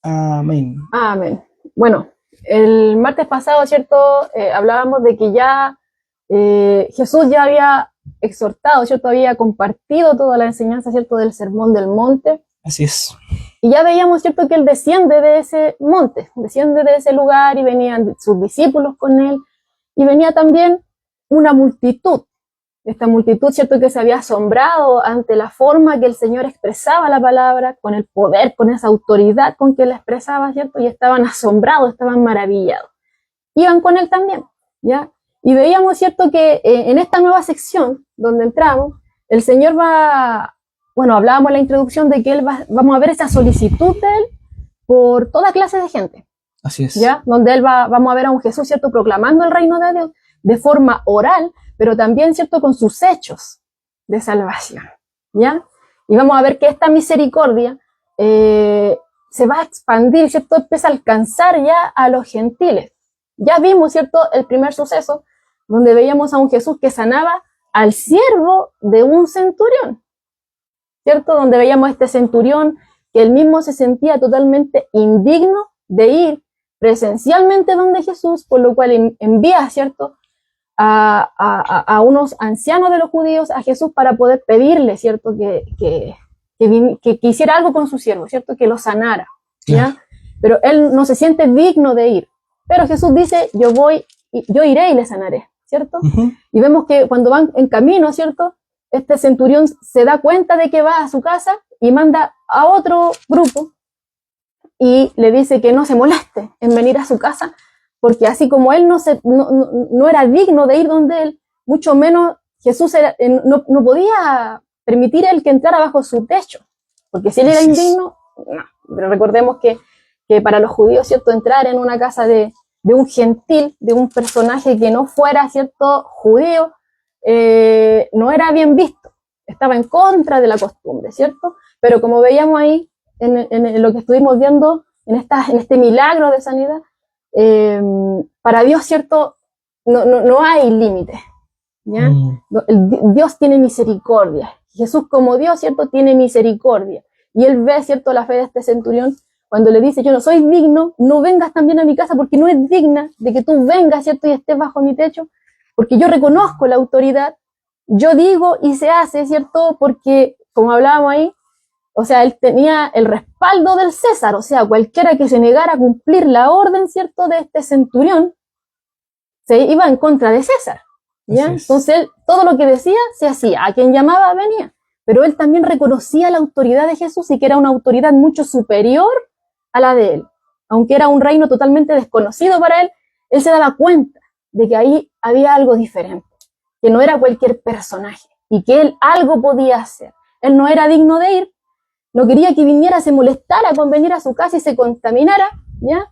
Amén. Amén. Bueno, el martes pasado, ¿cierto? Hablábamos de que ya Jesús ya había exhortado, ¿cierto? Había compartido toda la enseñanza, ¿cierto? Del Sermón del Monte. Así es. Y ya veíamos, ¿cierto? Que él desciende de ese monte, desciende de ese lugar y venían sus discípulos con él. Y venía también una multitud. Esta multitud, ¿cierto? Que se había asombrado ante la forma que el Señor expresaba la palabra, con el poder, con esa autoridad con que la expresaba, ¿cierto? Y estaban asombrados, estaban maravillados. Iban con él también, ¿ya? Y veíamos, ¿cierto? Que en esta nueva sección donde entramos, el Señor va, bueno, hablábamos en la introducción de que él vamos a ver esa solicitud de él por toda clase de gente. Así es. ¿Ya? Donde él vamos a ver a un Jesús, ¿cierto? Proclamando el reino de Dios de forma oral, pero también, ¿cierto? Con sus hechos de salvación, ¿ya? Y vamos a ver que esta misericordia se va a expandir, ¿cierto? Empieza a alcanzar ya a los gentiles. Ya vimos, ¿cierto? El primer suceso, donde veíamos a un Jesús que sanaba al siervo de un centurión, ¿cierto? Donde veíamos a este centurión que él mismo se sentía totalmente indigno de ir presencialmente donde Jesús, por lo cual envía, ¿cierto? A unos ancianos de los judíos a Jesús para poder pedirle, ¿cierto? Que hiciera algo con su siervo, ¿cierto? Que lo sanara, ¿ya? Sí. Pero él no se siente digno de ir. Pero Jesús dice, yo iré y le sanaré, ¿cierto? Y vemos que cuando van en camino, ¿cierto? Este centurión se da cuenta de que va a su casa y manda a otro grupo y le dice que no se moleste en venir a su casa, porque así como él no era digno de ir donde él, mucho menos Jesús no podía permitir él que entrara bajo su techo, porque si él era indigno, no. Pero recordemos que para los judíos, ¿cierto? Entrar en una casa de un gentil, de un personaje que no fuera, ¿cierto? Judío, no era bien visto, estaba en contra de la costumbre, ¿cierto? Pero como veíamos ahí, en lo que estuvimos viendo, en este milagro de sanidad, para Dios, ¿cierto? No hay límites, ¿ya? Dios tiene misericordia. Jesús como Dios, ¿cierto? Tiene misericordia. Y él ve, ¿cierto? La fe de este centurión cuando le dice, yo no soy digno, no vengas también a mi casa porque no es digna de que tú vengas, ¿cierto? Y estés bajo mi techo, porque yo reconozco la autoridad, yo digo y se hace, ¿cierto? Porque, como hablábamos ahí, o sea, él tenía el respaldo del César, o sea, cualquiera que se negara a cumplir la orden, ¿cierto?, de este centurión, se iba en contra de César, ¿ya? Entonces, él, todo lo que decía, se hacía, a quien llamaba, venía, pero él también reconocía la autoridad de Jesús y que era una autoridad mucho superior a la de él. Aunque era un reino totalmente desconocido para él, él se daba cuenta de que ahí había algo diferente, que no era cualquier personaje y que él algo podía hacer. Él no era digno de ir, no quería que viniera, se molestara con venir a su casa y se contaminara, ¿ya?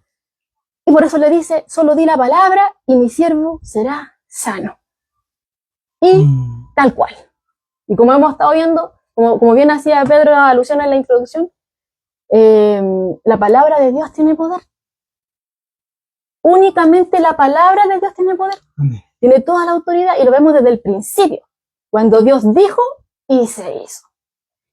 Y por eso le dice, solo di la palabra y mi siervo será sano. Y tal cual. Y como hemos estado viendo, como bien hacía Pedro alusión en la introducción, la palabra de Dios tiene poder. Únicamente la palabra de Dios tiene poder. Amén. Tiene toda la autoridad y lo vemos desde el principio. Cuando Dios dijo y se hizo.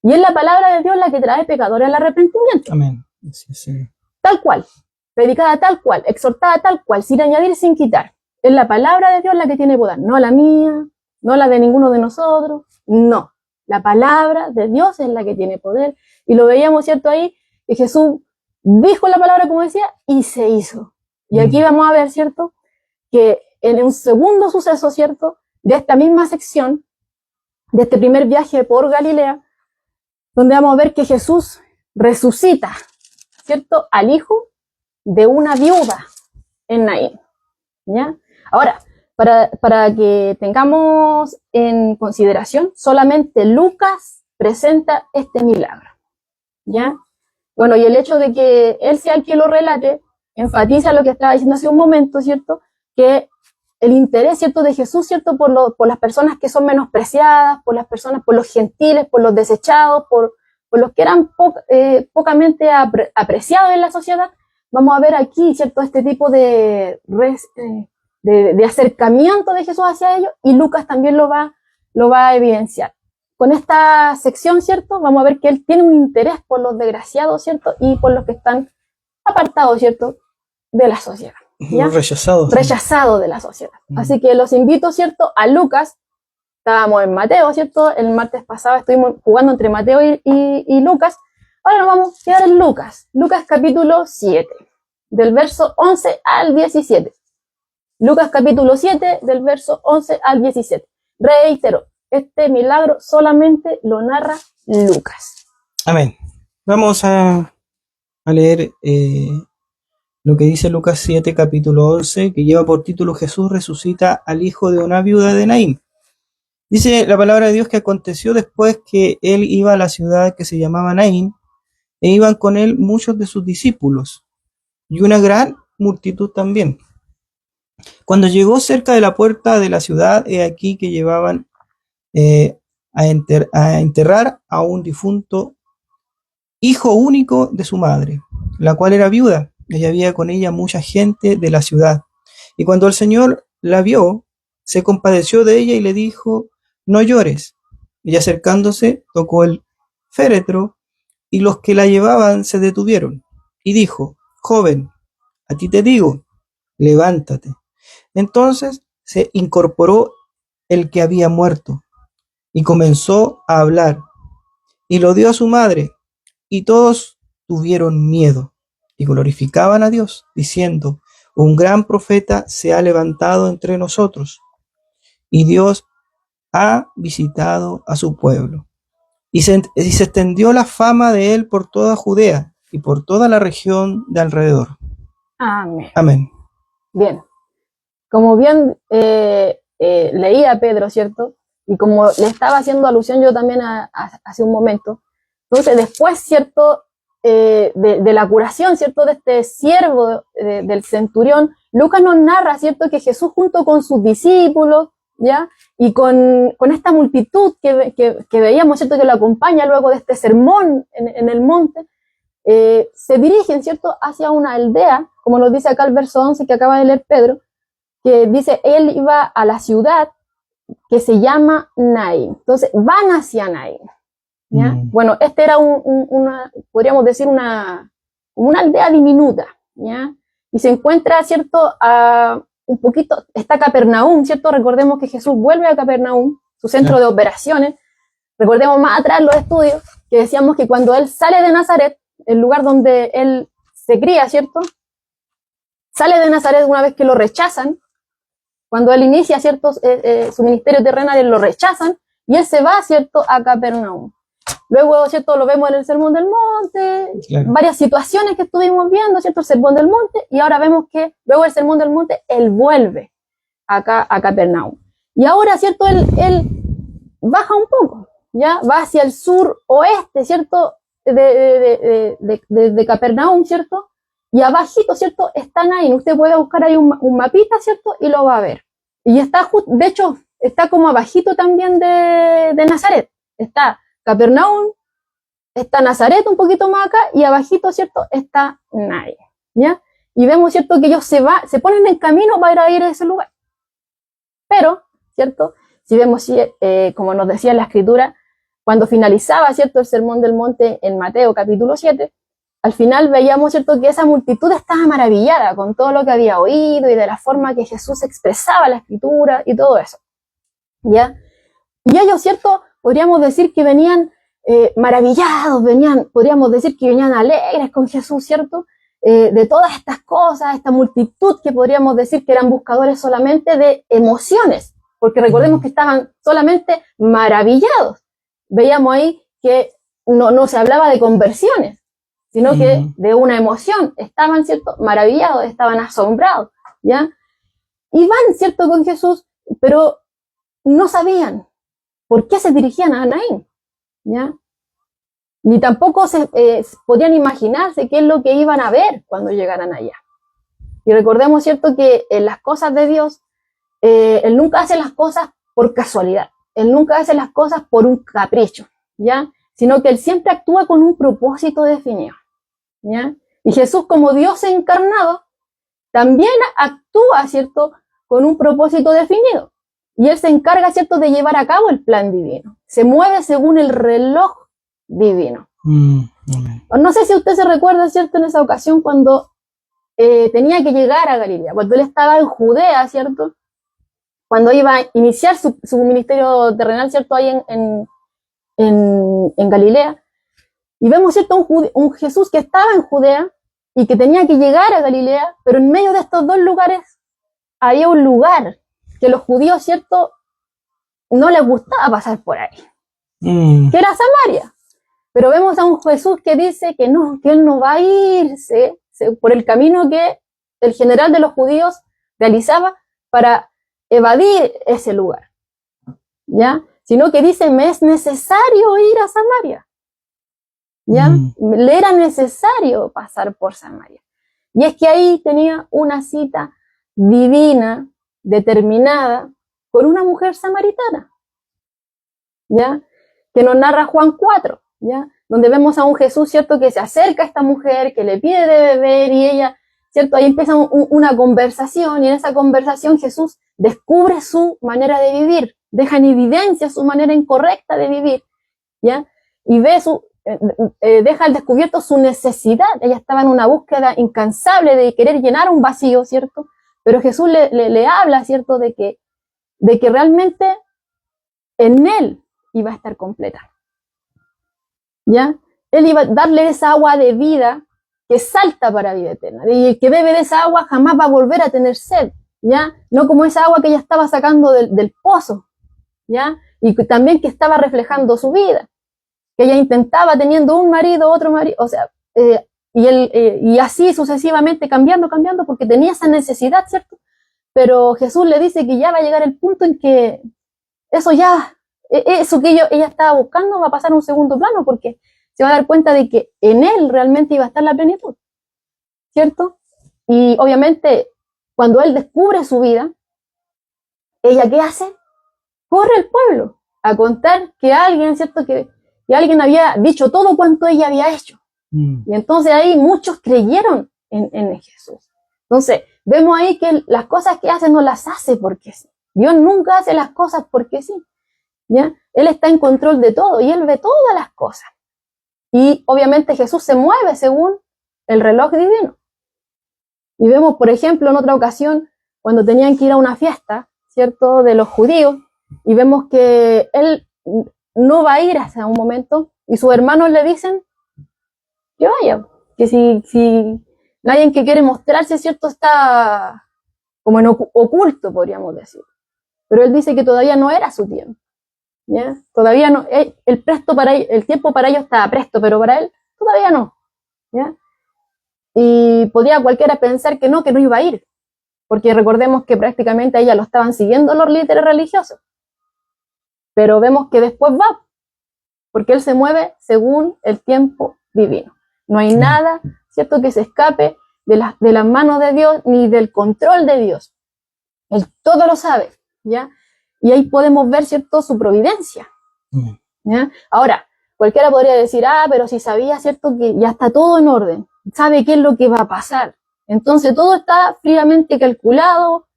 Y es la palabra de Dios la que trae pecadores al arrepentimiento. Amén. Sí, sí. Tal cual, predicada tal cual, exhortada tal cual, sin añadir, sin quitar. Es la palabra de Dios la que tiene poder, no la mía, no la de ninguno de nosotros, no. La palabra de Dios es la que tiene poder. Y lo veíamos, ¿cierto? Ahí, que Jesús dijo la palabra, como decía, y se hizo. Y aquí vamos a ver, ¿cierto? Que en un segundo suceso, ¿cierto? De esta misma sección, de este primer viaje por Galilea, donde vamos a ver que Jesús resucita, ¿cierto?, al hijo de una viuda en Naín, ¿ya? Ahora, para que tengamos en consideración, solamente Lucas presenta este milagro, ¿ya? Bueno, y el hecho de que él sea el que lo relate, enfatiza lo que estaba diciendo hace un momento, ¿cierto?, que el interés, ¿cierto?, de Jesús, ¿cierto?, por las personas que son menospreciadas, por las personas, por los gentiles, por los desechados, por los que eran pocamente apreciados en la sociedad. Vamos a ver aquí, ¿cierto?, este tipo de acercamiento de Jesús hacia ellos, y Lucas también lo va a evidenciar. Con esta sección, ¿cierto?, vamos a ver que él tiene un interés por los desgraciados, ¿cierto?, y por los que están apartado, ¿cierto?, de la sociedad. ¿Ya? Rechazado. Rechazado de la sociedad. Así que los invito, ¿cierto?, a Lucas. Estábamos en Mateo, ¿cierto? El martes pasado estuvimos jugando entre Mateo y Lucas. Ahora nos vamos a quedar en Lucas. Lucas capítulo 7, del verso 11 al 17. Lucas capítulo 7, del verso 11 al 17. Reitero, este milagro solamente lo narra Lucas. Amén. Vamos a leer lo que dice Lucas 7, capítulo 11, que lleva por título Jesús resucita al hijo de una viuda de Naín. Dice la palabra de Dios que aconteció después que él iba a la ciudad que se llamaba Naín, e iban con él muchos de sus discípulos, y una gran multitud también. Cuando llegó cerca de la puerta de la ciudad, he aquí que llevaban a enterrar a un difunto hijo único de su madre, la cual era viuda, y había con ella mucha gente de la ciudad. Y cuando el Señor la vio, se compadeció de ella y le dijo: no llores. Y acercándose, tocó el féretro, y los que la llevaban se detuvieron. Y dijo: joven, a ti te digo, levántate. Entonces se incorporó el que había muerto, y comenzó a hablar, y lo dio a su madre, y todos tuvieron miedo, y glorificaban a Dios, diciendo: un gran profeta se ha levantado entre nosotros, y Dios ha visitado a su pueblo. Y se extendió la fama de él por toda Judea y por toda la región de alrededor. Amén. Amén. Bien. Como bien leía Pedro, ¿cierto? Y como le estaba haciendo alusión yo también hace un momento, entonces después, ¿cierto?, de la curación, ¿cierto?, de este siervo del centurión, Lucas nos narra, ¿cierto?, que Jesús junto con sus discípulos, ¿ya?, y con esta multitud que veíamos, ¿cierto?, que lo acompaña luego de este sermón en el monte, se dirigen, ¿cierto?, hacia una aldea, como nos dice acá el verso 11 que acaba de leer Pedro, que dice, él iba a la ciudad que se llama Naín. Entonces, van hacia Naín, ¿ya? Bueno, este era podríamos decir una aldea diminuta, ¿ya? Y se encuentra, ¿cierto?, un poquito, está Capernaum, ¿cierto? Recordemos que Jesús vuelve a Capernaum, su centro de operaciones. Recordemos más atrás los estudios, que decíamos que cuando él sale de Nazaret, el lugar donde él se cría, ¿cierto?, sale de Nazaret una vez que lo rechazan. Cuando él inicia, ¿cierto?, su ministerio terrenal, él lo rechazan, y él se va, ¿cierto?, a Capernaum. Luego, ¿cierto?, lo vemos en el Sermón del Monte, claro, varias situaciones que estuvimos viendo, ¿cierto?, el Sermón del Monte, y ahora vemos que luego del Sermón del Monte, él vuelve acá a Capernaum. Y ahora, ¿cierto?, él baja un poco, ¿ya? Va hacia el sur-oeste, ¿cierto?, de Capernaum, ¿cierto? Y abajito, ¿cierto?, está Naín. Usted puede buscar ahí un mapita, ¿cierto?, y lo va a ver. Y está, de hecho, está como abajito también de Nazaret. Está Capernaum, está Nazaret un poquito más acá, y abajito, ¿cierto?, está Naín, ¿ya? Y vemos, ¿cierto?, que ellos se ponen en camino para ir a ese lugar. Pero, ¿cierto?, si vemos, como nos decía la Escritura, cuando finalizaba, ¿cierto?, el Sermón del Monte en Mateo capítulo 7, al final veíamos, ¿cierto?, que esa multitud estaba maravillada con todo lo que había oído y de la forma que Jesús expresaba la Escritura y todo eso, ¿ya? Y ellos, ¿cierto?, podríamos decir que venían maravillados, podríamos decir que venían alegres con Jesús, ¿cierto?, de todas estas cosas, esta multitud que podríamos decir que eran buscadores solamente de emociones, porque recordemos que estaban solamente maravillados. Veíamos ahí que no se hablaba de conversiones, sino que de una emoción. Estaban, ¿cierto?, maravillados, estaban asombrados, ¿ya? Y van, ¿cierto?, con Jesús, pero no sabían por qué se dirigían a Naín, ¿ya? Ni tampoco podían imaginarse qué es lo que iban a ver cuando llegaran allá. Y recordemos, ¿cierto?, que en las cosas de Dios, Él nunca hace las cosas por casualidad. Él nunca hace las cosas por un capricho, ¿ya? Sino que Él siempre actúa con un propósito definido, ¿ya? Y Jesús, como Dios encarnado, también actúa, ¿cierto?, con un propósito definido. Y Él se encarga, ¿cierto?, de llevar a cabo el plan divino. Se mueve según el reloj divino. Amén. No sé si usted se recuerda, ¿cierto?, en esa ocasión cuando tenía que llegar a Galilea, cuando él estaba en Judea, ¿cierto?, cuando iba a iniciar su ministerio terrenal, ¿cierto?, ahí en Galilea, y vemos, ¿cierto?, un Jesús que estaba en Judea y que tenía que llegar a Galilea, pero en medio de estos dos lugares había un lugar que los judíos, ¿cierto?, no les gustaba pasar por ahí, que era Samaria. Pero vemos a un Jesús que dice que él no va a irse por el camino que el general de los judíos realizaba para evadir ese lugar, ¿ya? Sino que dice, me es necesario ir a Samaria, ¿ya? Le era necesario pasar por Samaria. Y es que ahí tenía una cita divina, determinada, con una mujer samaritana, ¿ya? Que nos narra Juan 4, ¿ya? Donde vemos a un Jesús, ¿cierto?, que se acerca a esta mujer, que le pide de beber y ella, ¿cierto?, ahí empieza una conversación y en esa conversación Jesús descubre su manera de vivir, deja en evidencia su manera incorrecta de vivir, ¿ya? Y deja al descubierto su necesidad. Ella estaba en una búsqueda incansable de querer llenar un vacío, ¿cierto? Pero Jesús le habla, ¿cierto?, de que realmente en él iba a estar completa, ¿ya? Él iba a darle esa agua de vida que salta para vida eterna. Y el que bebe de esa agua jamás va a volver a tener sed, ¿ya? No como esa agua que ella estaba sacando del pozo, ¿ya? Y también que estaba reflejando su vida, que ella intentaba teniendo un marido, otro marido, o sea, y así sucesivamente cambiando, porque tenía esa necesidad, ¿cierto? Pero Jesús le dice que ya va a llegar el punto en que eso que ella estaba buscando va a pasar a un segundo plano, porque se va a dar cuenta de que en él realmente iba a estar la plenitud, ¿cierto? Y obviamente, cuando él descubre su vida, ella, ¿qué hace? Corre al pueblo a contar que alguien, ¿cierto?, que alguien había dicho todo cuanto ella había hecho. Y entonces ahí muchos creyeron en Jesús. Entonces, vemos ahí que las cosas que hace no las hace porque sí. Dios nunca hace las cosas porque sí, ¿ya? Él está en control de todo y él ve todas las cosas. Y obviamente Jesús se mueve según el reloj divino. Y vemos, por ejemplo, en otra ocasión, cuando tenían que ir a una fiesta, ¿cierto?, de los judíos, y vemos que él no va a ir hasta un momento, y sus hermanos le dicen que vaya, que si nadie que quiere mostrarse, ¿cierto?, está como en oculto, podríamos decir. Pero él dice que todavía no era su tiempo, ¿ya? Todavía no, el tiempo para ellos estaba presto, pero para él todavía no, ¿ya? Y podía cualquiera pensar que no iba a ir, porque recordemos que prácticamente a ella lo estaban siguiendo los líderes religiosos. Pero vemos que después va, porque él se mueve según el tiempo divino. No hay nada, ¿cierto?, que se escape de las manos de Dios ni del control de Dios. Él todo lo sabe, ¿ya? Y ahí podemos ver, ¿cierto?, su providencia, ¿ya? Ahora, cualquiera podría decir, pero si sabía, ¿cierto?, que ya está todo en orden, sabe qué es lo que va a pasar. Entonces todo está fríamente calculado.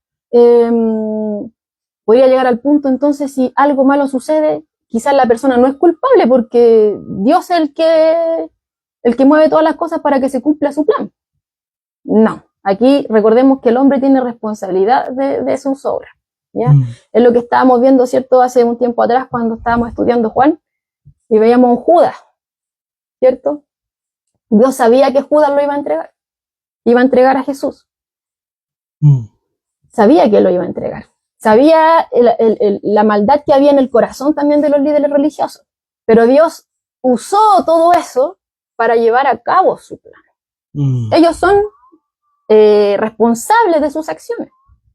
Podría llegar al punto, entonces, si algo malo sucede, quizás la persona no es culpable porque Dios es el que mueve todas las cosas para que se cumpla su plan. No, aquí recordemos que el hombre tiene responsabilidad de sus obras, ¿ya? Es lo que estábamos viendo, ¿cierto?, hace un tiempo atrás cuando estábamos estudiando Juan y veíamos a un Judas, ¿cierto? Dios sabía que Judas lo iba a entregar a Jesús. Sabía que lo iba a entregar. Sabía la maldad que había en el corazón también de los líderes religiosos. Pero Dios usó todo eso para llevar a cabo su plan. Ellos son responsables de sus acciones,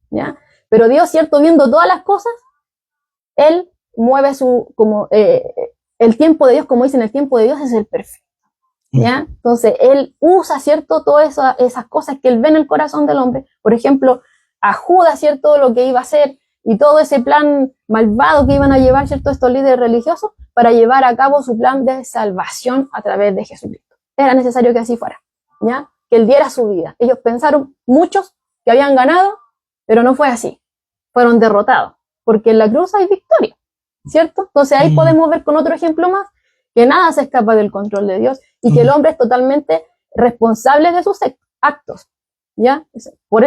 ¿ya? Pero Dios, ¿cierto?, viendo todas las cosas, Él mueve el tiempo de Dios, como dicen, el tiempo de Dios es el perfecto, ¿ya? Entonces, Él usa, ¿cierto?, todas esas cosas que Él ve en el corazón del hombre. Por ejemplo, a Judas, ¿cierto?, lo que iba a hacer y todo ese plan malvado que iban a llevar, ¿cierto?, estos líderes religiosos para llevar a cabo su plan de salvación a través de Jesucristo. Era necesario que así fuera, ¿ya? Que Él diera su vida. Ellos pensaron, muchos, que habían ganado, pero no fue así. Fueron derrotados, porque en la cruz hay victoria, ¿cierto? Entonces ahí podemos ver con otro ejemplo más, que nada se escapa del control de Dios y que el hombre es totalmente responsable de sus actos, ¿ya? Por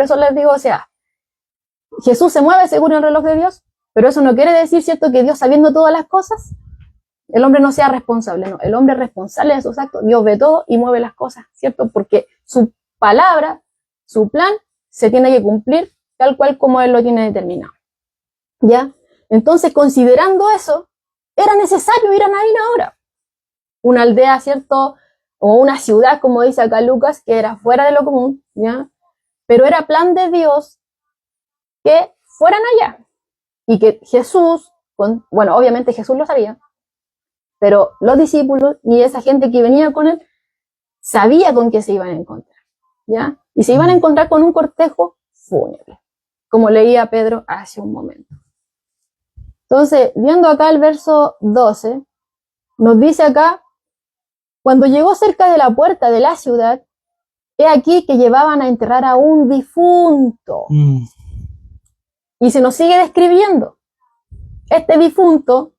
eso les digo, o sea, Jesús se mueve según el reloj de Dios, pero eso no quiere decir, ¿cierto?, que Dios, sabiendo todas las cosas, el hombre no sea responsable, no, el hombre es responsable de sus actos, Dios ve todo y mueve las cosas, ¿cierto? Porque su palabra, su plan, se tiene que cumplir tal cual como Él lo tiene determinado, ¿ya? Entonces, considerando eso, era necesario ir a Naín ahora, una aldea, ¿cierto?, o una ciudad, como dice acá Lucas, que era fuera de lo común, ¿ya? Pero era plan de Dios que fueran allá, y que Jesús, bueno, obviamente Jesús lo sabía, pero los discípulos y esa gente que venía con él sabía con qué se iban a encontrar, ¿ya? Y se iban a encontrar con un cortejo fúnebre, como leía Pedro hace un momento. Entonces, viendo acá el verso 12, nos dice acá, cuando llegó cerca de la puerta de la ciudad, he aquí que llevaban a enterrar a un difunto. Y se nos sigue describiendo. Este difunto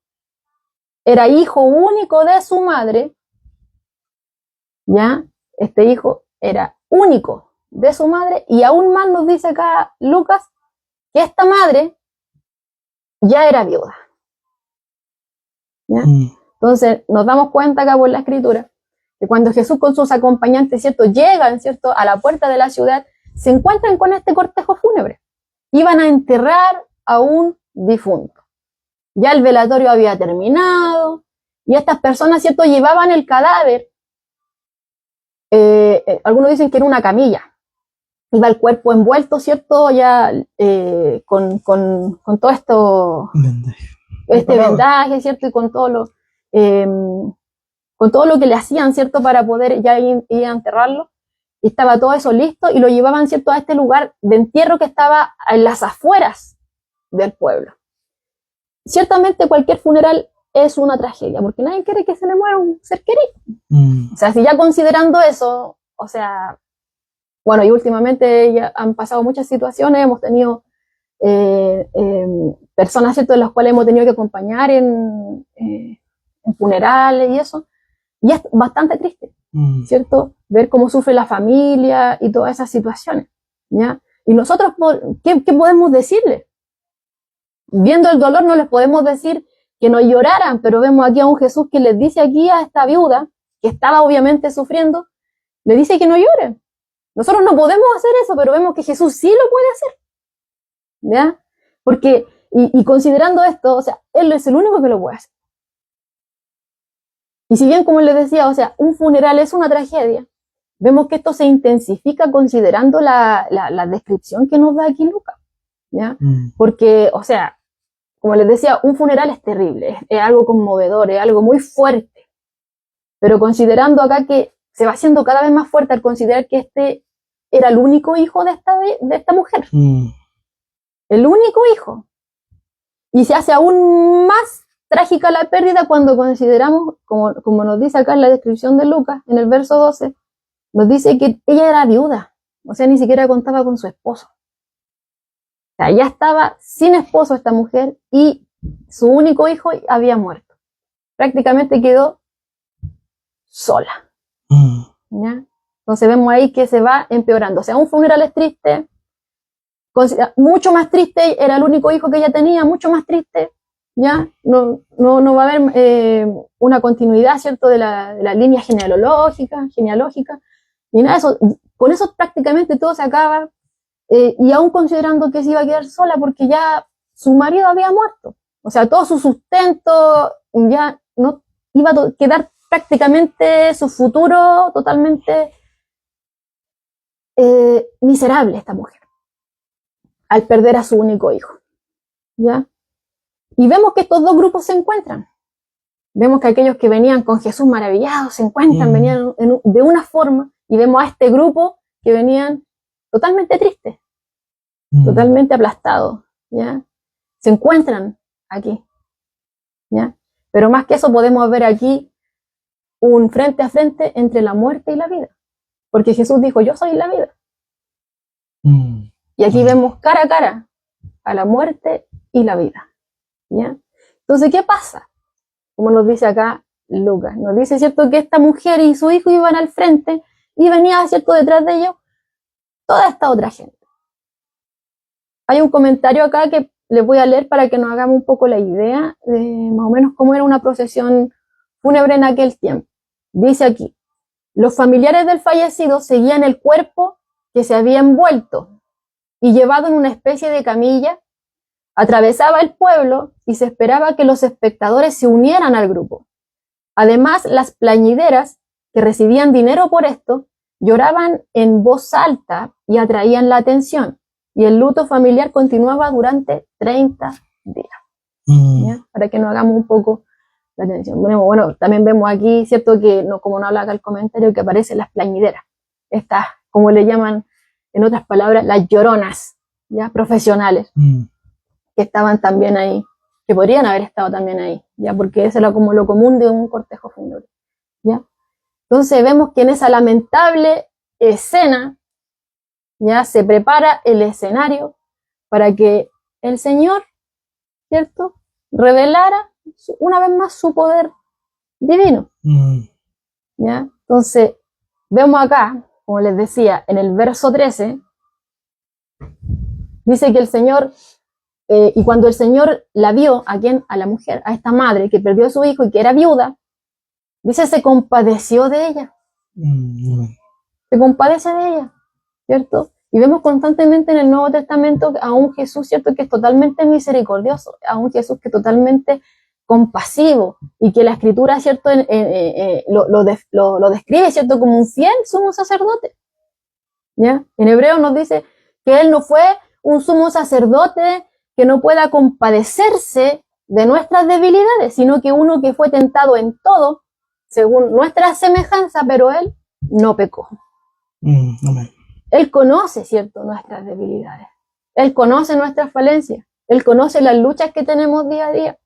era hijo único de su madre, ¿ya? Este hijo era único de su madre, y aún más nos dice acá Lucas que esta madre ya era viuda, ¿ya? Entonces nos damos cuenta acá por la escritura que cuando Jesús con sus acompañantes, ¿cierto?, llegan, ¿cierto?, a la puerta de la ciudad, se encuentran con este cortejo fúnebre. Iban a enterrar a un difunto. Ya el velatorio había terminado y estas personas, ¿cierto?, llevaban el cadáver. Algunos dicen que era una camilla. Iba el cuerpo envuelto, ¿cierto?, ya con todo esto, este vendaje, ¿cierto?, y con todo lo que le hacían, ¿cierto?, para poder ya ir a enterrarlo. Y estaba todo eso listo y lo llevaban, ¿cierto?, a este lugar de entierro que estaba en las afueras del pueblo. Ciertamente cualquier funeral es una tragedia, porque nadie quiere que se le muera un ser querido. O sea, si ya considerando eso, o sea, bueno, y últimamente ya han pasado muchas situaciones, hemos tenido personas, ¿cierto?, de las cuales hemos tenido que acompañar en funerales y eso, y es bastante triste, ¿cierto?, ver cómo sufre la familia y todas esas situaciones, ¿ya? Y nosotros, ¿qué podemos decirle? Viendo el dolor no les podemos decir que no lloraran, pero vemos aquí a un Jesús que les dice aquí a esta viuda, que estaba obviamente sufriendo, le dice que no lloren. Nosotros no podemos hacer eso, pero vemos que Jesús sí lo puede hacer, ¿ya? Porque, y considerando esto, o sea, Él es el único que lo puede hacer. Y si bien, como les decía, o sea, un funeral es una tragedia, vemos que esto se intensifica considerando la descripción que nos da aquí Lucas, ¿ya? Porque, o sea, como les decía, un funeral es terrible, es algo conmovedor, es algo muy fuerte, pero considerando acá que se va haciendo cada vez más fuerte al considerar que este era el único hijo de esta mujer, el único hijo, y se hace aún más trágica la pérdida cuando consideramos, como nos dice acá en la descripción de Lucas, en el verso 12, nos dice que ella era viuda, o sea, ni siquiera contaba con su esposo. O sea, ya estaba sin esposo esta mujer y su único hijo había muerto. Prácticamente quedó sola, ¿ya? Entonces vemos ahí que se va empeorando. O sea, un funeral es triste, mucho más triste, era el único hijo que ella tenía, mucho más triste, ¿ya? No va a haber una continuidad, ¿cierto?, de la línea genealógica, ni nada de eso. Con eso prácticamente todo se acaba, y aún considerando que se iba a quedar sola porque ya su marido había muerto. O sea, todo su sustento ya no iba a quedar prácticamente su futuro totalmente miserable esta mujer al perder a su único hijo, ¿ya? Y vemos que estos dos grupos se encuentran. Vemos que aquellos que venían con Jesús maravillados se encuentran, venían de una forma, y vemos a este grupo que venían totalmente tristes, totalmente aplastados, ¿ya? Se encuentran aquí, ¿ya? Pero más que eso podemos ver aquí un frente a frente entre la muerte y la vida, porque Jesús dijo, yo soy la vida. Y aquí vemos cara a cara a la muerte y la vida, ¿ya? Entonces, ¿qué pasa? como nos dice acá Lucas. Nos dice, ¿cierto?, que esta mujer y su hijo iban al frente y venía, ¿cierto?, detrás de ellos toda esta otra gente. Hay un comentario acá que les voy a leer para que nos hagamos un poco la idea de más o menos cómo era una procesión fúnebre en aquel tiempo. Dice aquí, los familiares del fallecido seguían el cuerpo que se había envuelto y llevado en una especie de camilla, atravesaba el pueblo y se esperaba que los espectadores se unieran al grupo. Además, las plañideras, que recibían dinero por esto, lloraban en voz alta y atraían la atención. Y el luto familiar continuaba durante 30 días. ¿Ya? Para que nos hagamos un poco la atención. Bueno, también vemos aquí, ¿cierto?, que no, como no habla acá el comentario, que aparecen las plañideras. Estas, como le llaman en otras palabras, las lloronas, ¿ya?, profesionales, que estaban también ahí, que podrían haber estado también ahí, ¿ya?, porque eso era como lo común de un cortejo fúnebre, ¿ya? Entonces vemos que en esa lamentable escena, ya se prepara el escenario para que el Señor, ¿cierto?, revelara una vez más su poder divino. ¿Ya? Entonces, vemos acá, como les decía, en el verso 13, dice que el Señor, y cuando el Señor la vio, ¿a quién? A la mujer, a esta madre que perdió a su hijo y que era viuda, dice, se compadeció de ella. Se compadece de ella, ¿cierto? Y vemos constantemente en el Nuevo Testamento a un Jesús, ¿cierto?, que es totalmente misericordioso, a un Jesús que es totalmente compasivo, y que la Escritura, ¿cierto?, lo describe, ¿cierto?, como un fiel sumo sacerdote. ¿Ya? En Hebreo nos dice que Él no fue un sumo sacerdote que no pueda compadecerse de nuestras debilidades, sino que uno que fue tentado en todo, según nuestra semejanza, pero Él no pecó. Amén. Él conoce, ¿cierto?, nuestras debilidades. Él conoce nuestras falencias. Él conoce las luchas que tenemos día a día.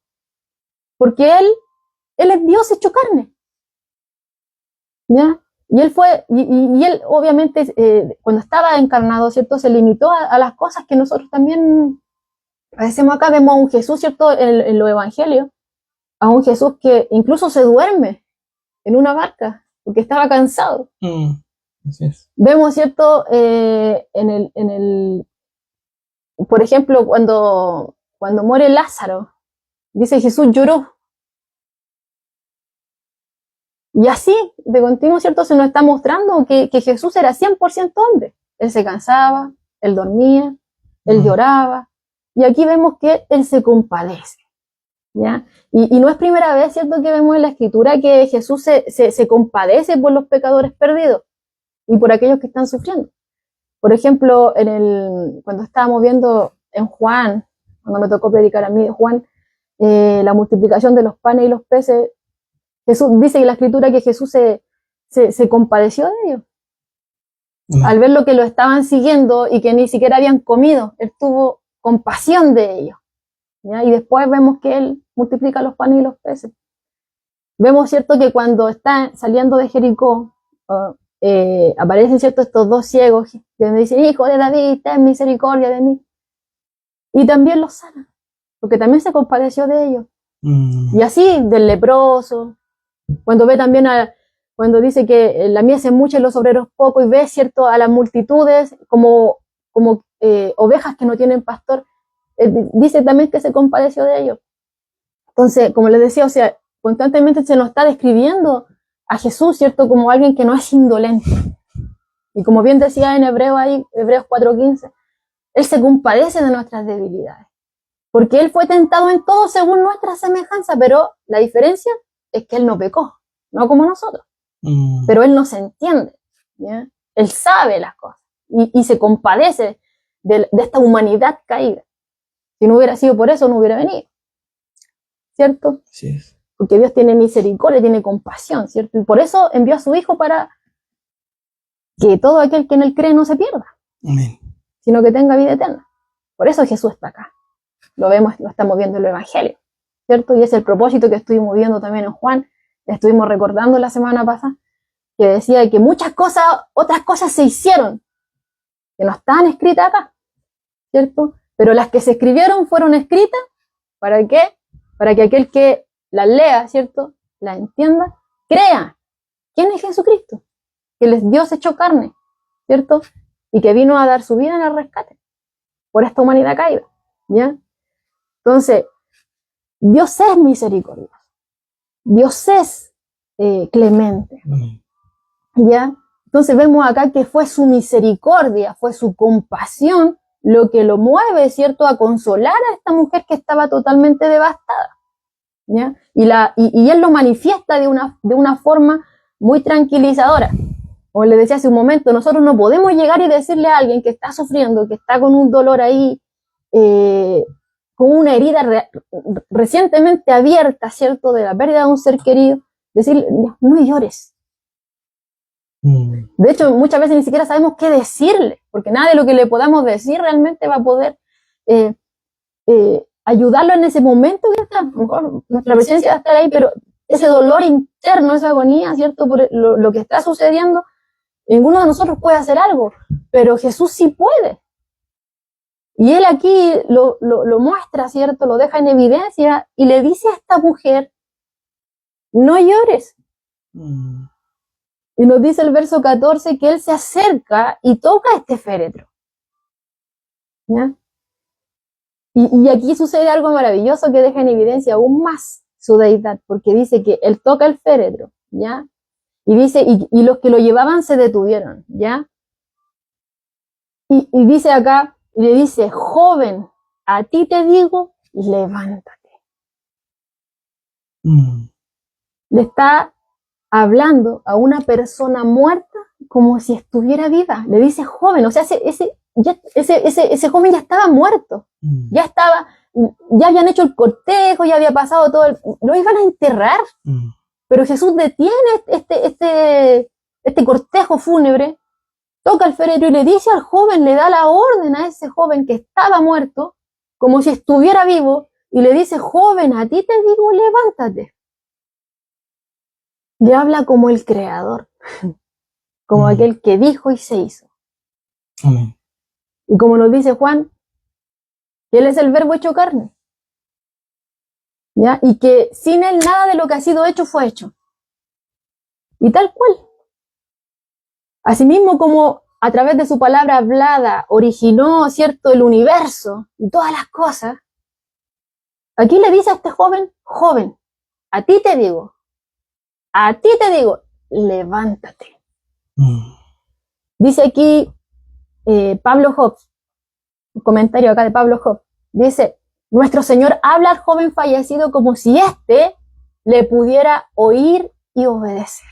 Porque Él es Dios hecho carne. ¿Ya? Y Él fue, y Él obviamente, cuando estaba encarnado, ¿cierto?, se limitó a las cosas que nosotros también hacemos acá. Vemos a un Jesús, ¿cierto?, en los evangelios, a un Jesús que incluso se duerme en una barca porque estaba cansado. Así es. Vemos, ¿cierto?, por ejemplo, cuando muere Lázaro, dice Jesús lloró. Y así, de continuo, ¿cierto?, se nos está mostrando que Jesús era 100% hombre. Él se cansaba, Él dormía, Él lloraba. Y aquí vemos que Él se compadece, ¿ya? Y no es primera vez, ¿cierto?, que vemos en la Escritura que Jesús se compadece por los pecadores perdidos y por aquellos que están sufriendo. Por ejemplo, cuando estábamos viendo en Juan, cuando me tocó predicar a mí de Juan, la multiplicación de los panes y los peces, Jesús dice en la Escritura que Jesús se compadeció de ellos. Al ver lo que lo estaban siguiendo y que ni siquiera habían comido, Él tuvo compasión de ellos, ¿ya? Y después vemos que Él multiplica los panes y los peces. Vemos, ¿cierto?, que cuando está saliendo de Jericó, aparecen, ¿cierto?, estos dos ciegos que dicen, hijo de David, ten misericordia de mí. Y también los sana, porque también se compadeció de ellos. Y así, del leproso, cuando ve también cuando dice que la mies es mucha y los obreros poco, y ve, ¿cierto?, a las multitudes como ovejas que no tienen pastor, dice también que se compadeció de ellos. Entonces, como les decía, o sea, constantemente se nos está describiendo a Jesús, ¿cierto?, como alguien que no es indolente. Y como bien decía en Hebreos 4:15, Él se compadece de nuestras debilidades. Porque Él fue tentado en todo según nuestra semejanza, pero la diferencia es que Él no pecó, no como nosotros. Pero Él nos entiende, ¿ya? Él sabe las cosas y se compadece de esta humanidad caída. Si no hubiera sido por eso, no hubiera venido, ¿cierto? Así es. Porque Dios tiene misericordia, tiene compasión, ¿cierto? Y por eso envió a su Hijo para que todo aquel que en Él cree no se pierda, Amén, sino que tenga vida eterna. Por eso Jesús está acá. Lo vemos, lo estamos viendo en el Evangelio, ¿cierto? Y es el propósito que estuvimos viendo también en Juan, estuvimos recordando la semana pasada, que decía que muchas cosas, otras cosas se hicieron, que no estaban escritas acá, ¿cierto? Pero las que se escribieron fueron escritas, ¿para qué? Para que aquel que la lea, ¿cierto? La entienda, crea. ¿Quién es Jesucristo? Que Dios hecho carne, ¿cierto? Y que vino a dar su vida en el rescate por esta humanidad caída, ¿ya? Entonces, Dios es misericordioso. Dios es clemente, Amén. ¿ya? Entonces vemos acá que fue su misericordia, fue su compasión lo que lo mueve, ¿cierto?, a consolar a esta mujer que estaba totalmente devastada, ¿ya? Y él lo manifiesta de una forma muy tranquilizadora. Como le decía hace un momento, nosotros no podemos llegar y decirle a alguien que está sufriendo, que está con un dolor ahí, con una herida recientemente abierta, ¿cierto?, de la pérdida de un ser querido, decirle, no llores. De hecho, muchas veces ni siquiera sabemos qué decirle, porque nada de lo que le podamos decir realmente va a poder ayudarlo en ese momento que está. A lo mejor nuestra presencia va a estar ahí, pero ese dolor interno, esa agonía, ¿cierto?, por lo que está sucediendo, ninguno de nosotros puede hacer algo, pero Jesús sí puede. Y él aquí lo muestra, ¿cierto?, lo deja en evidencia y le dice a esta mujer, no llores. Y nos dice el verso 14 que él se acerca y toca este féretro, ¿ya? Y aquí sucede algo maravilloso que deja en evidencia aún más su deidad, porque dice que él toca el féretro, ¿ya? Y dice, y los que lo llevaban se detuvieron, ¿ya? Y dice acá, y le dice, joven, a ti te digo, levántate. Le está hablando a una persona muerta como si estuviera viva. Le dice joven, o sea, ese joven ya estaba muerto. Ya habían hecho el cortejo, ya había pasado todo, lo iban a enterrar. Pero Jesús detiene este cortejo fúnebre, toca el féretro y le dice al joven, le da la orden a ese joven que estaba muerto, como si estuviera vivo, y le dice, joven, a ti te digo, levántate. Le habla como el creador, como aquel que dijo y se hizo. Amén. Y como nos dice Juan, él es el verbo hecho carne, ¿ya? Y que sin él nada de lo que ha sido hecho fue hecho. Y tal cual. Asimismo como a través de su palabra hablada originó, ¿cierto?, el universo y todas las cosas, aquí le dice a este joven, joven, a ti te digo, levántate. Dice aquí Pablo Hobbes, un comentario acá de Pablo Hobbes, dice, nuestro Señor habla al joven fallecido como si éste le pudiera oír y obedecer.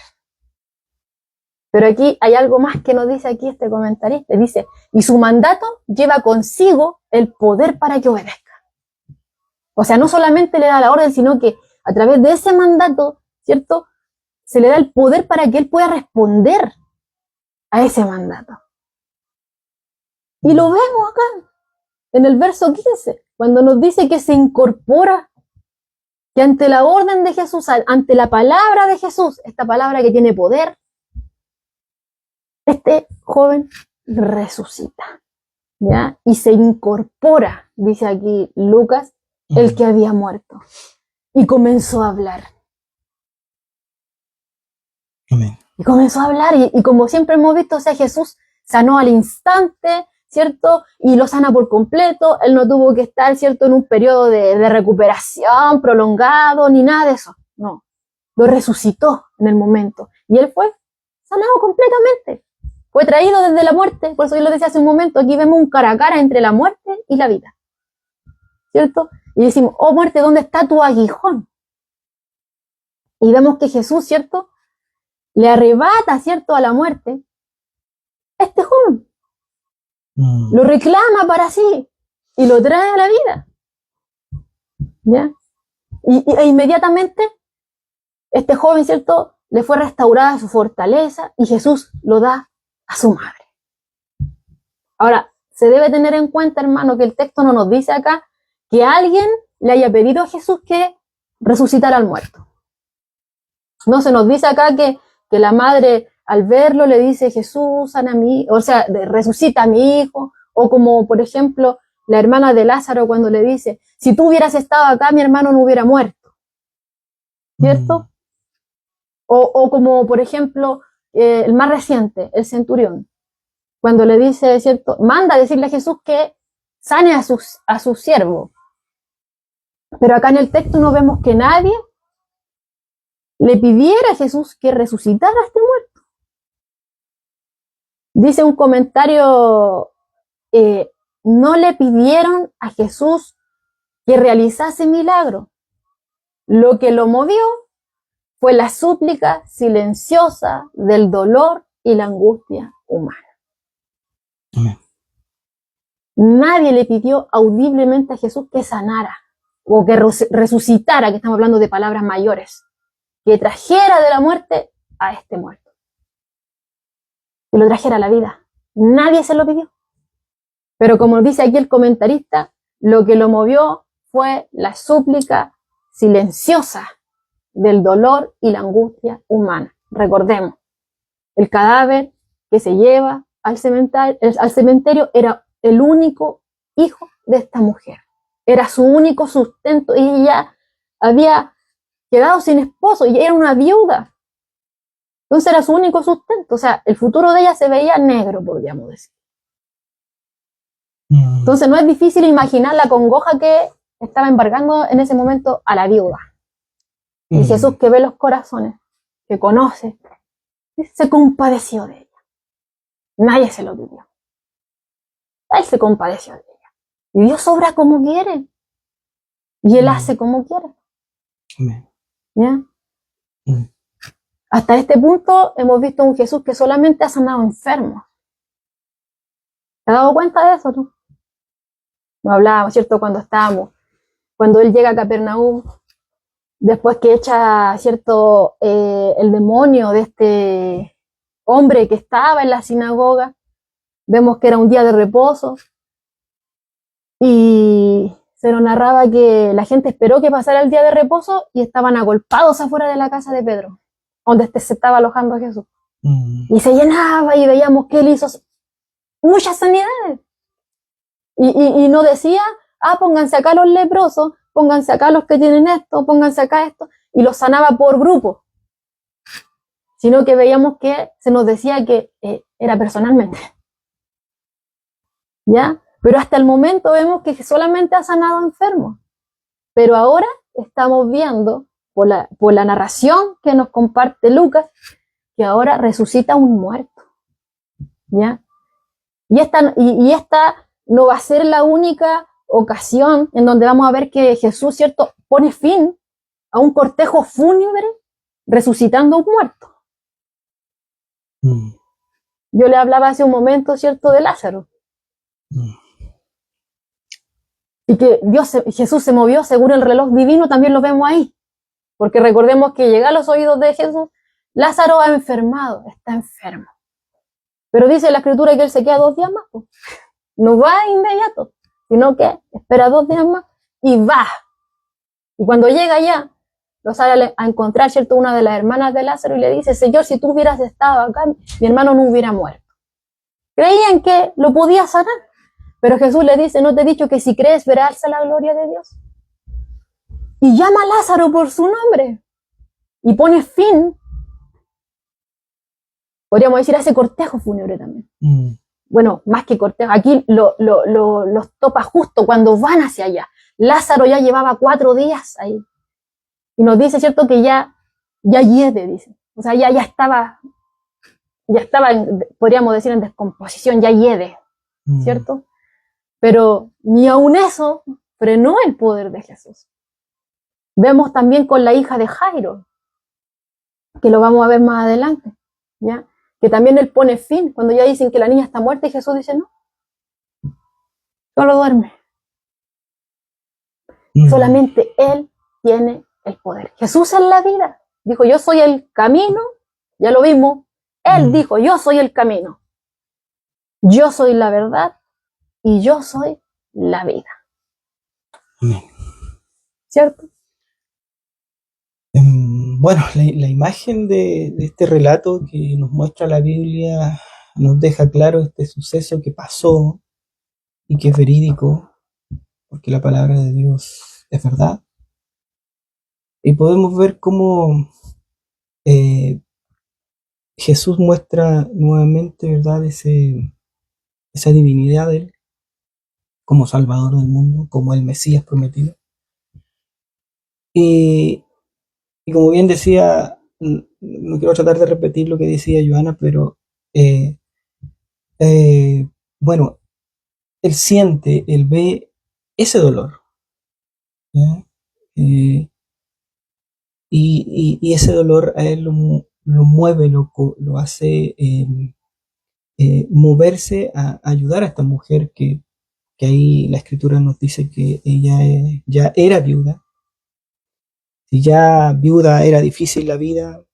Pero aquí hay algo más que nos dice aquí este comentarista, dice, y su mandato lleva consigo el poder para que obedezca. O sea, no solamente le da la orden, sino que a través de ese mandato, ¿cierto?, se le da el poder para que él pueda responder a ese mandato. Y lo vemos acá, en el verso 15, cuando nos dice que se incorpora, que ante la orden de Jesús, ante la palabra de Jesús, esta palabra que tiene poder, este joven resucita, ¿ya? Y se incorpora, dice aquí Lucas, el que había muerto, y comenzó a hablar. Amén. Y comenzó a hablar, y como siempre hemos visto, o sea, Jesús sanó al instante, ¿cierto? Y lo sana por completo, él no tuvo que estar, ¿cierto?, en un periodo de recuperación prolongado, ni nada de eso, no. Lo resucitó en el momento, y él fue sanado completamente. Fue traído desde la muerte, por eso yo lo decía hace un momento, aquí vemos un cara a cara entre la muerte y la vida, ¿cierto? Y decimos, oh muerte, ¿dónde está tu aguijón? Y vemos que Jesús, ¿cierto?, le arrebata, ¿cierto?, a la muerte este joven. Lo reclama para sí y lo trae a la vida, ¿ya? E inmediatamente este joven, ¿cierto?, le fue restaurada su fortaleza y Jesús lo da a su madre. Ahora, se debe tener en cuenta, hermano, que el texto no nos dice acá que alguien le haya pedido a Jesús que resucitara al muerto. No se nos dice acá que la madre al verlo le dice, Jesús, sana a mí, o sea, resucita a mi hijo, o como por ejemplo la hermana de Lázaro cuando le dice, si tú hubieras estado acá, mi hermano no hubiera muerto. ¿cierto? O como, por ejemplo, el más reciente, el centurión, cuando le dice, ¿cierto? Manda a decirle a Jesús que sane a su siervo. Pero acá en el texto no vemos que nadie le pidiera a Jesús que resucitara a este muerto. Dice un comentario, no le pidieron a Jesús que realizase milagro. Lo que lo movió fue la súplica silenciosa del dolor y la angustia humana. Amén. Nadie le pidió audiblemente a Jesús que sanara o que resucitara, que estamos hablando de palabras mayores, que trajera de la muerte a este muerto, que lo trajera a la vida. Nadie se lo pidió. Pero como dice aquí el comentarista, lo que lo movió fue la súplica silenciosa del dolor y la angustia humana. Recordemos, el cadáver que se lleva al cementerio era el único hijo de esta mujer. Era su único sustento y ella había quedado sin esposo y era una viuda. Entonces era su único sustento. O sea, el futuro de ella se veía negro, podríamos decir. Entonces no es difícil imaginar la congoja que estaba embargando en ese momento a la viuda. Y Jesús, que ve los corazones, que conoce, se compadeció de ella. Nadie se lo pidió. Él se compadeció de ella. Y Dios obra como quiere. Y Él hace como quiere. ¿Ya? Hasta este punto hemos visto un Jesús que solamente ha sanado enfermos. ¿Te has dado cuenta de eso tú? No hablábamos, ¿cierto? Cuando Él llega a Capernaum, después que echa, ¿cierto? El demonio de este hombre que estaba en la sinagoga, vemos que era un día de reposo y se nos narraba que la gente esperó que pasara el día de reposo y estaban agolpados afuera de la casa de Pedro, donde se estaba alojando Jesús. Y se llenaba y veíamos que Él hizo muchas sanidades. Y no decía, pónganse acá los leprosos, pónganse acá los que tienen esto, pónganse acá esto, y los sanaba por grupo. Sino que veíamos que se nos decía que era personalmente. ¿Ya? Pero hasta el momento vemos que solamente ha sanado enfermos. Pero ahora estamos viendo, por la narración que nos comparte Lucas, que ahora resucita un muerto. ¿Ya? Y esta no va a ser la única ocasión en donde vamos a ver que Jesús, ¿cierto?, pone fin a un cortejo fúnebre resucitando a un muerto. Yo le hablaba hace un momento, ¿cierto?, de Lázaro. Y que Jesús se movió según el reloj divino, también lo vemos ahí. Porque recordemos que llega a los oídos de Jesús, Lázaro ha enfermado, está enfermo. Pero dice la Escritura que él se queda 2 días más. Pues. No va de inmediato, sino que espera 2 días más y va. Y cuando llega allá, lo sale a encontrar, ¿cierto?, una de las hermanas de Lázaro y le dice, Señor, si tú hubieras estado acá, mi hermano no hubiera muerto. Creían que lo podía sanar, pero Jesús le dice, ¿no te he dicho que si crees verás la gloria de Dios? Y llama a Lázaro por su nombre y pone fin, podríamos decir, a ese cortejo fúnebre también. Bueno, más que cortejo, aquí los topa justo cuando van hacia allá. Lázaro ya llevaba 4 días ahí. Y nos dice, ¿cierto?, que ya hiede, dice. O sea, ya estaba, podríamos decir, en descomposición, ya hiede, ¿cierto? Pero ni aun eso frenó el poder de Jesús. Vemos también con la hija de Jairo, que lo vamos a ver más adelante, ¿ya? Que también Él pone fin, cuando ya dicen que la niña está muerta y Jesús dice, no, solo duerme. Solamente Él tiene el poder. Jesús es la vida. Dijo, yo soy el camino, ya lo vimos. Él dijo, yo soy el camino. Yo soy la verdad y yo soy la vida. Amén. ¿Cierto? Bueno, la imagen de este relato que nos muestra la Biblia nos deja claro este suceso que pasó y que es verídico, porque la palabra de Dios es verdad. Y podemos ver cómo Jesús muestra nuevamente, ¿verdad?, esa divinidad de él como Salvador del mundo, como el Mesías prometido. Y, y como bien decía, no quiero tratar de repetir lo que decía Joana, pero eh, bueno, él siente, él ve ese dolor, ¿ya? Eh, y ese dolor a él lo mueve, lo hace moverse a ayudar a esta mujer que ahí la escritura nos dice que ella ya era viuda. Si ya viuda era difícil la vida,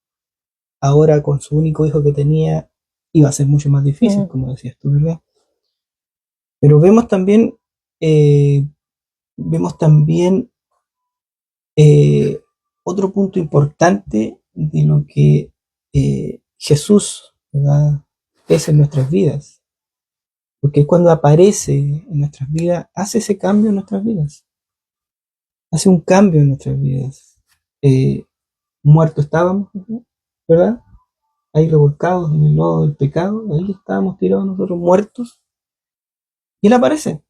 ahora con su único hijo que tenía iba a ser mucho más difícil, como decías tú, ¿verdad? Pero eh, vemos también eh, otro punto importante de lo que Jesús, ¿verdad?, es en nuestras vidas. Porque cuando aparece en nuestras vidas, hace ese cambio en nuestras vidas. Hace un cambio en nuestras vidas. Eh, Muertos estábamos, ¿verdad? Ahí revolcados en el lodo del pecado, ahí estábamos tirados nosotros muertos. Y Él aparece,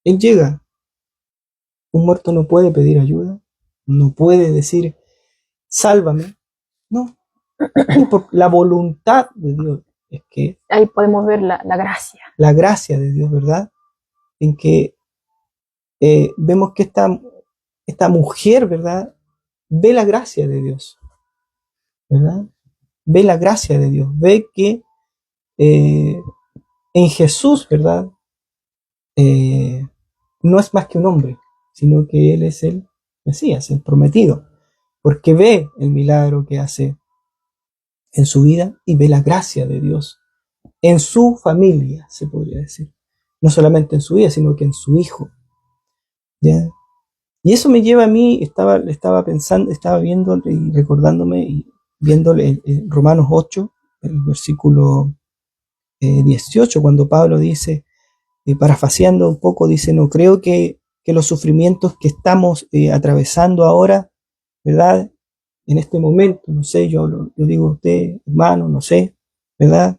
Él llega. Un muerto no puede pedir ayuda, no puede decir, sálvame. No, es por la voluntad de Dios. Es que ahí podemos ver la gracia. la gracia de Dios, ¿verdad? En que vemos que esta mujer, ¿verdad?, ve la gracia de Dios, ¿verdad? Ve la gracia de Dios, ve que eh, en Jesús, ¿verdad? Eh, no es más que un hombre, sino que Él es el Mesías, el prometido, porque ve el milagro que hace en su vida y ve la gracia de Dios en su familia, se podría decir. No solamente en su vida, sino que en su hijo. ¿Ya? Y eso me lleva a mí, estaba pensando, estaba viendo y recordándome y viéndole Romanos 8, el versículo 18, cuando Pablo dice, parafaseando un poco, dice, no creo que los sufrimientos que estamos atravesando ahora, ¿verdad? En este momento, no sé, yo digo a usted, hermano, no sé, ¿verdad?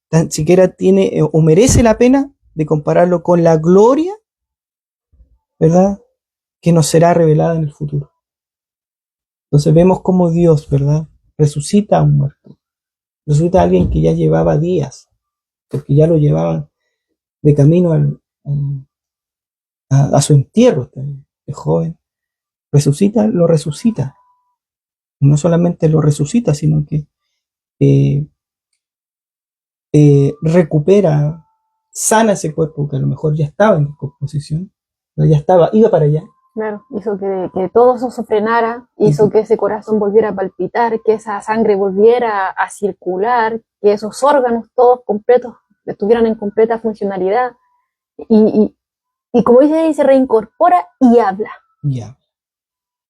Tan siquiera tiene o merece la pena de compararlo con la gloria, ¿verdad?, que nos será revelada en el futuro. Entonces vemos cómo Dios, ¿verdad?, resucita a un muerto, resucita a alguien que ya llevaba días, porque ya lo llevaban de camino a su entierro, de joven. Lo resucita. No solamente lo resucita, sino que eh, recupera, sana ese cuerpo que a lo mejor ya estaba en descomposición, ya estaba, iba para allá. Claro, hizo que todo eso se frenara, hizo que ese corazón volviera a palpitar, que esa sangre volviera a circular, que esos órganos todos completos estuvieran en completa funcionalidad. Y como dice, se reincorpora y habla. Ya,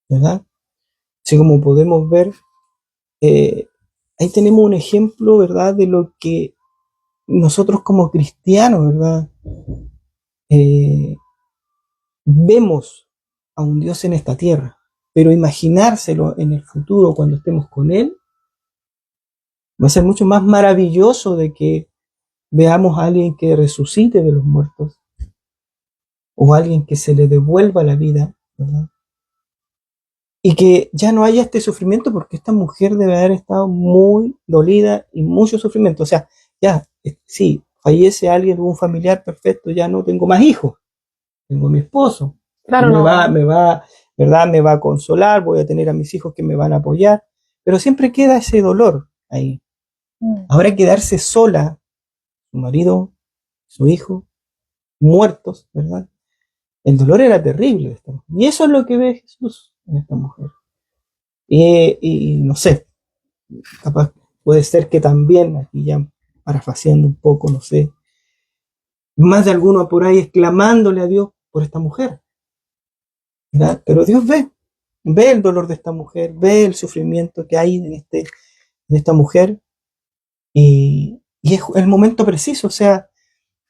¿verdad? Así como podemos ver, ahí tenemos un ejemplo, ¿verdad?, de lo que nosotros como cristianos, ¿verdad?, vemos a un Dios en esta tierra, pero imaginárselo en el futuro cuando estemos con Él va a ser mucho más maravilloso de que veamos a alguien que resucite de los muertos o a alguien que se le devuelva la vida, ¿verdad? Y que ya no haya este sufrimiento porque esta mujer debe haber estado muy dolida y mucho sufrimiento. O sea, ya, sí, fallece alguien, un familiar, perfecto, ya no tengo más hijos, tengo a mi esposo, Claro, ¿verdad? Me va a consolar, voy a tener a mis hijos que me van a apoyar, pero siempre queda ese dolor ahí. Ahora quedarse sola, su marido, su hijo, muertos, ¿verdad? El dolor era terrible de esta mujer. Y eso es lo que ve Jesús en esta mujer. Y no sé, capaz puede ser que también, aquí ya parafaseando un poco, no sé, más de alguno por ahí exclamándole a Dios por esta mujer, ¿verdad? Pero Dios ve el dolor de esta mujer, ve el sufrimiento que hay en esta mujer y es el momento preciso, o sea,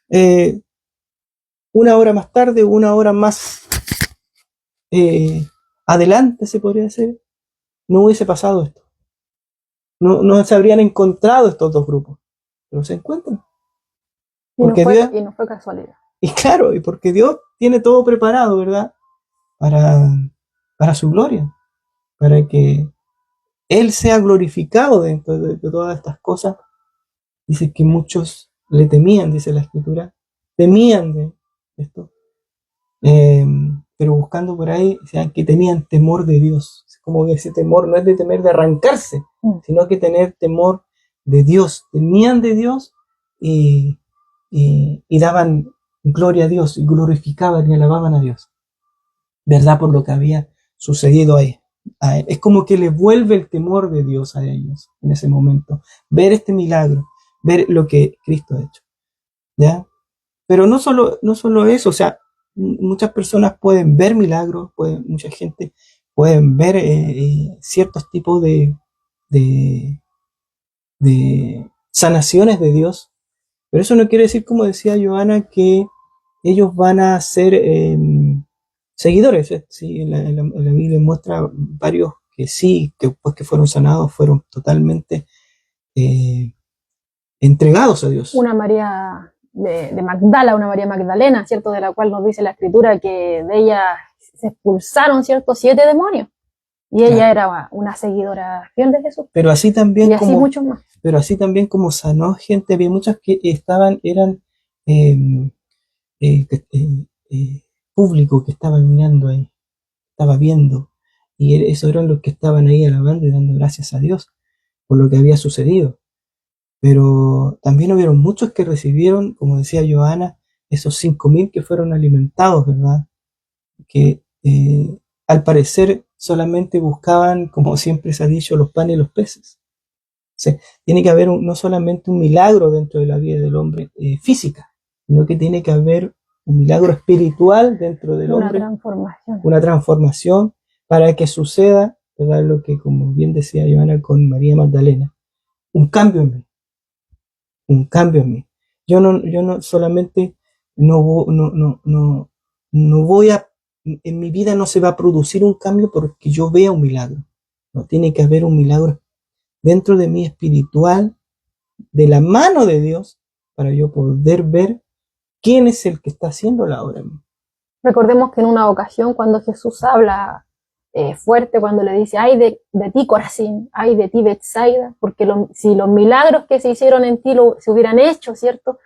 eh, una hora más tarde, una hora más adelante, se podría decir, no hubiese pasado esto. No se habrían encontrado estos dos grupos, pero se encuentran. Porque Dios, y no fue casualidad. y claro, y porque Dios tiene todo preparado, ¿verdad? Para su gloria, para que Él sea glorificado dentro de todas estas cosas. Dice que muchos le temían, dice la Escritura, temían de esto, pero buscando por ahí, decían que tenían temor de Dios. Como que ese temor no es de temer de arrancarse, sino que tener temor de Dios. Temían de Dios y, y daban gloria a Dios, y glorificaban y alababan a Dios, ¿verdad? Por lo que había sucedido ahí. Es como que le vuelve el temor de Dios a ellos en ese momento. Ver este milagro, ver lo que Cristo ha hecho, ¿ya? Pero no solo eso, o sea, muchas personas pueden ver milagros, mucha gente pueden ver ciertos tipos de, de sanaciones de Dios, pero eso no quiere decir, como decía Johanna, que ellos van a ser seguidores. Sí, en la Biblia muestra varios que sí, que después que fueron sanados, fueron totalmente entregados a Dios. Una María de Magdala, una María Magdalena, ¿cierto? De la cual nos dice la Escritura que de ella se expulsaron, ¿cierto? 7 demonios. Y ella era una seguidora fiel de Jesús. Pero así también, y así como, muchos más. Pero así también como sanó gente, había muchas que eran público que estaban mirando ahí, estaba viendo, y esos eran los que estaban ahí alabando y dando gracias a Dios por lo que había sucedido. Pero también hubieron muchos que recibieron, como decía Johanna, esos 5.000 que fueron alimentados, ¿verdad? Que al parecer solamente buscaban, como siempre se ha dicho, los panes y los peces. O sea, tiene que haber no solamente un milagro dentro de la vida del hombre física, sino que tiene que haber un milagro espiritual dentro del hombre. Una transformación para que suceda, ¿verdad? Lo que, como bien decía Johanna con María Magdalena, un cambio en mí. Un cambio en mí. Yo no solamente no voy a, en mi vida no se va a producir un cambio porque yo vea un milagro. No, tiene que haber un milagro dentro de mí espiritual, de la mano de Dios, para yo poder ver quién es el que está haciendo la obra en mí. Recordemos que en una ocasión cuando Jesús habla fuerte, cuando le dice, ay de ti Corazín, ay de ti Betsaida, porque si los milagros que se hicieron en ti se hubieran hecho, ¿cierto?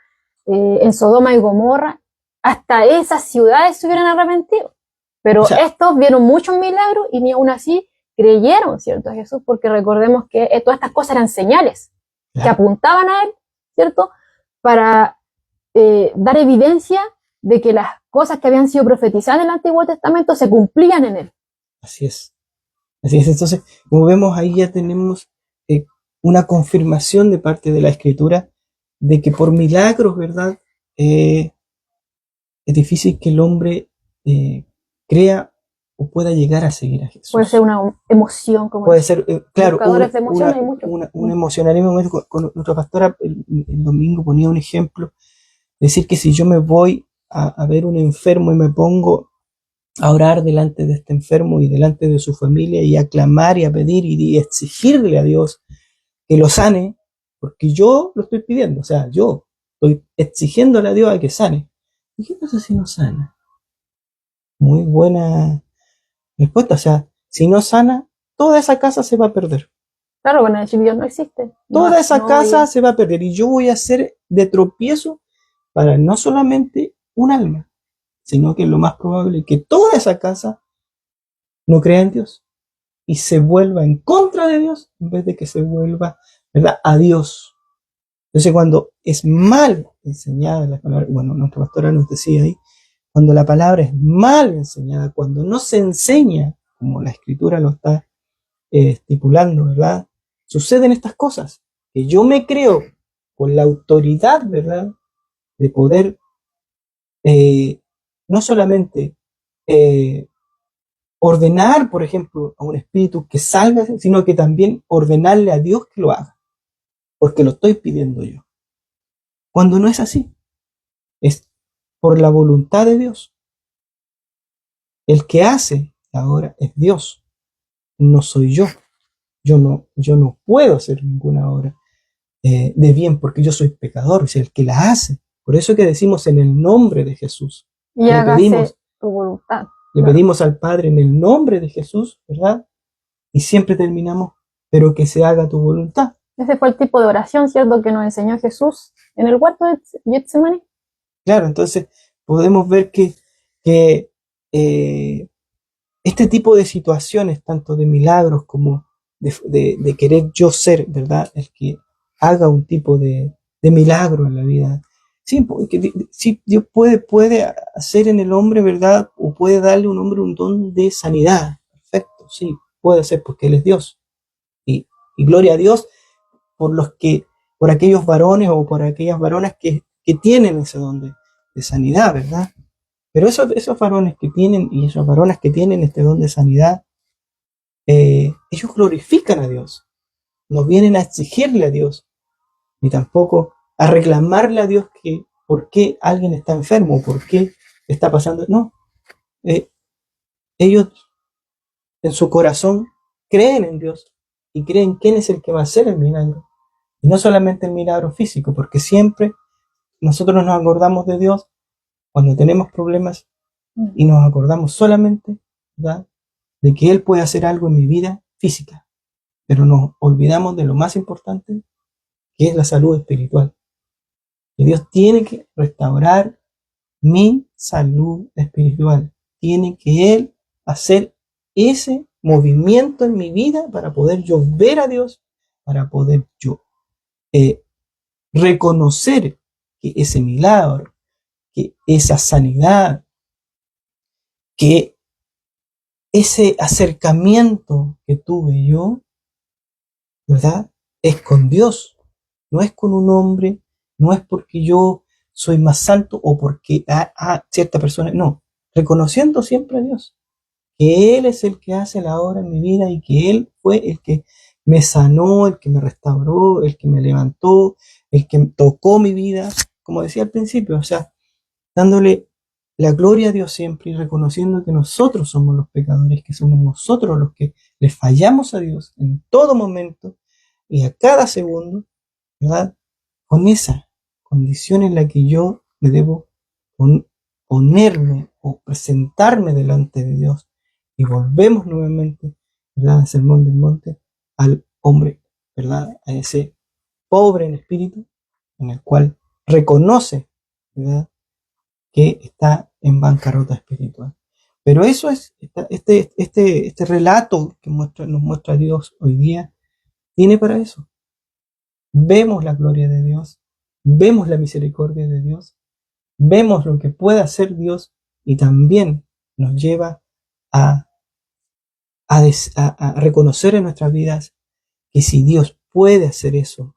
En Sodoma y Gomorra, hasta esas ciudades se hubieran arrepentido. Pero estos vieron muchos milagros y ni aún así creyeron, ¿cierto? A Jesús, porque recordemos que todas estas cosas eran señales que apuntaban a Él, ¿cierto? Para dar evidencia de que las cosas que habían sido profetizadas en el Antiguo Testamento se cumplían en Él. Así es. Así es. Entonces, como vemos, ahí ya tenemos una confirmación de parte de la Escritura de que por milagros, ¿verdad? Es difícil que el hombre crea o pueda llegar a seguir a Jesús. Puede ser una emoción, como puede ser, claro, un emocionalismo. Con nuestra pastora el domingo ponía un ejemplo, decir que si yo me voy a ver un enfermo y me pongo a orar delante de este enfermo y delante de su familia y a clamar y a pedir y exigirle a Dios que lo sane, porque yo lo estoy pidiendo, o sea, yo estoy exigiéndole a Dios a que sane. ¿Y qué pasa si no sana? Muy buena respuesta, o sea, si no sana, toda esa casa se va a perder. Claro, bueno, decir Dios no existe. Toda esa casa se va a perder y yo voy a ser de tropiezo para no solamente un alma, sino que lo más probable es que toda esa casa no crea en Dios y se vuelva en contra de Dios en vez de que se vuelva, ¿verdad?, a Dios. Entonces, cuando es mal enseñada la palabra, bueno, nuestra pastora nos decía ahí, cuando la palabra es mal enseñada, cuando no se enseña como la Escritura lo está estipulando, ¿verdad?, suceden estas cosas, que yo me creo con la autoridad, ¿verdad?, de poder no solamente ordenar, por ejemplo, a un espíritu que salga, sino que también ordenarle a Dios que lo haga, porque lo estoy pidiendo yo. Cuando no es así, es por la voluntad de Dios. El que hace la obra es Dios, no soy yo. Yo no puedo hacer ninguna obra de bien porque yo soy pecador, es el que la hace. Por eso que decimos en el nombre de Jesús. Y Le hágase pedimos, tu voluntad. le Claro. pedimos al Padre en el nombre de Jesús, ¿verdad? Y siempre terminamos, pero que se haga tu voluntad. Ese fue el tipo de oración, ¿cierto?, que nos enseñó Jesús en el huerto de Getsemaní. Claro, entonces podemos ver que este tipo de situaciones, tanto de milagros como de querer yo ser, ¿verdad? El que haga un tipo de milagro en la vida. Sí, porque sí, Dios puede hacer en el hombre, ¿verdad? O puede darle a un hombre un don de sanidad. Perfecto, sí, puede ser porque Él es Dios. Y gloria a Dios por aquellos varones o por aquellas varonas que tienen ese don de sanidad, ¿verdad? Pero esos varones que tienen y esas varonas que tienen este don de sanidad, ellos glorifican a Dios, no vienen a exigirle a Dios, ni tampoco a reclamarle a Dios que por qué alguien está enfermo, por qué está pasando. No, eh, ellos en su corazón creen en Dios y creen quién es el que va a hacer el milagro. Y no solamente el milagro físico, porque siempre nosotros nos acordamos de Dios cuando tenemos problemas y nos acordamos solamente, ¿verdad?, de que Él puede hacer algo en mi vida física, pero nos olvidamos de lo más importante, que es la salud espiritual. Y Dios tiene que restaurar mi salud espiritual. Tiene que Él hacer ese movimiento en mi vida para poder yo ver a Dios, para poder yo reconocer que ese milagro, que esa sanidad, que ese acercamiento que tuve yo, ¿verdad?, es con Dios, no es con un hombre, no es porque yo soy más santo o porque cierta persona, no, reconociendo siempre a Dios, que Él es el que hace la obra en mi vida y que Él fue el que me sanó, el que me restauró, el que me levantó, el que tocó mi vida, como decía al principio, o sea, dándole la gloria a Dios siempre y reconociendo que nosotros somos los pecadores, que somos nosotros los que le fallamos a Dios en todo momento y a cada segundo, ¿verdad? Con esa condición en la que yo me debo ponerme o presentarme delante de Dios. Y volvemos nuevamente, ¿verdad?, al sermón del monte, al hombre, ¿verdad?, a ese pobre en espíritu, en el cual reconoce, ¿verdad?, que está en bancarrota espiritual. Pero eso es, este relato que nos muestra Dios hoy día, tiene para eso. Vemos la gloria de Dios, vemos la misericordia de Dios, vemos lo que puede hacer Dios y también nos lleva a, a reconocer en nuestras vidas que si Dios puede hacer eso,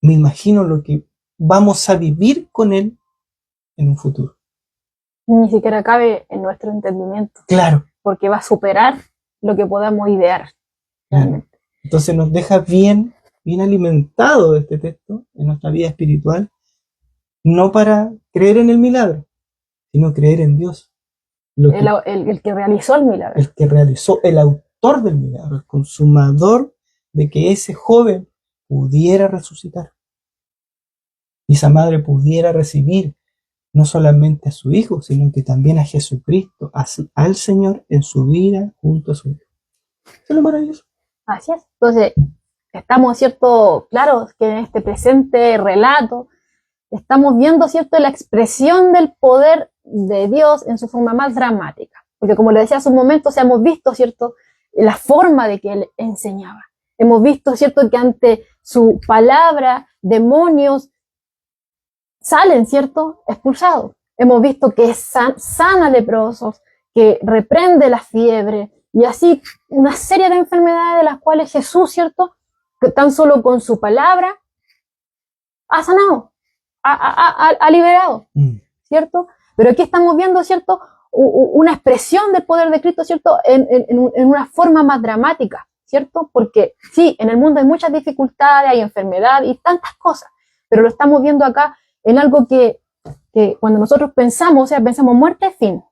me imagino lo que vamos a vivir con Él en un futuro. Ni siquiera cabe en nuestro entendimiento. Claro. Porque va a superar lo que podamos idear. Claro. Entonces nos deja bien alimentado este texto en nuestra vida espiritual, no para creer en el milagro, sino creer en Dios. El que realizó el milagro. El que realizó, el autor del milagro, el consumador de que ese joven pudiera resucitar. Y esa madre pudiera recibir no solamente a su hijo, sino que también a Jesucristo, al Señor en su vida junto a su hijo. Eso es lo maravilloso. Así es. Entonces, estamos, ¿cierto?, claros que en este presente relato estamos viendo, ¿cierto?, la expresión del poder de Dios en su forma más dramática. Porque como le decía hace un momento, o sea, hemos visto, ¿cierto?, la forma de que Él enseñaba. Hemos visto, ¿cierto?, que ante su palabra, demonios salen, ¿cierto?, expulsados. Hemos visto que sana leprosos, que reprende la fiebre, y así una serie de enfermedades de las cuales Jesús, ¿cierto?, que tan solo con su palabra ha sanado, ha liberado, ¿cierto? Pero aquí estamos viendo, ¿cierto?, una expresión del poder de Cristo, ¿cierto?, en una forma más dramática, ¿cierto? Porque sí, en el mundo hay muchas dificultades, hay enfermedad y tantas cosas, pero lo estamos viendo acá en algo que cuando nosotros pensamos, o sea, pensamos muerte, fin,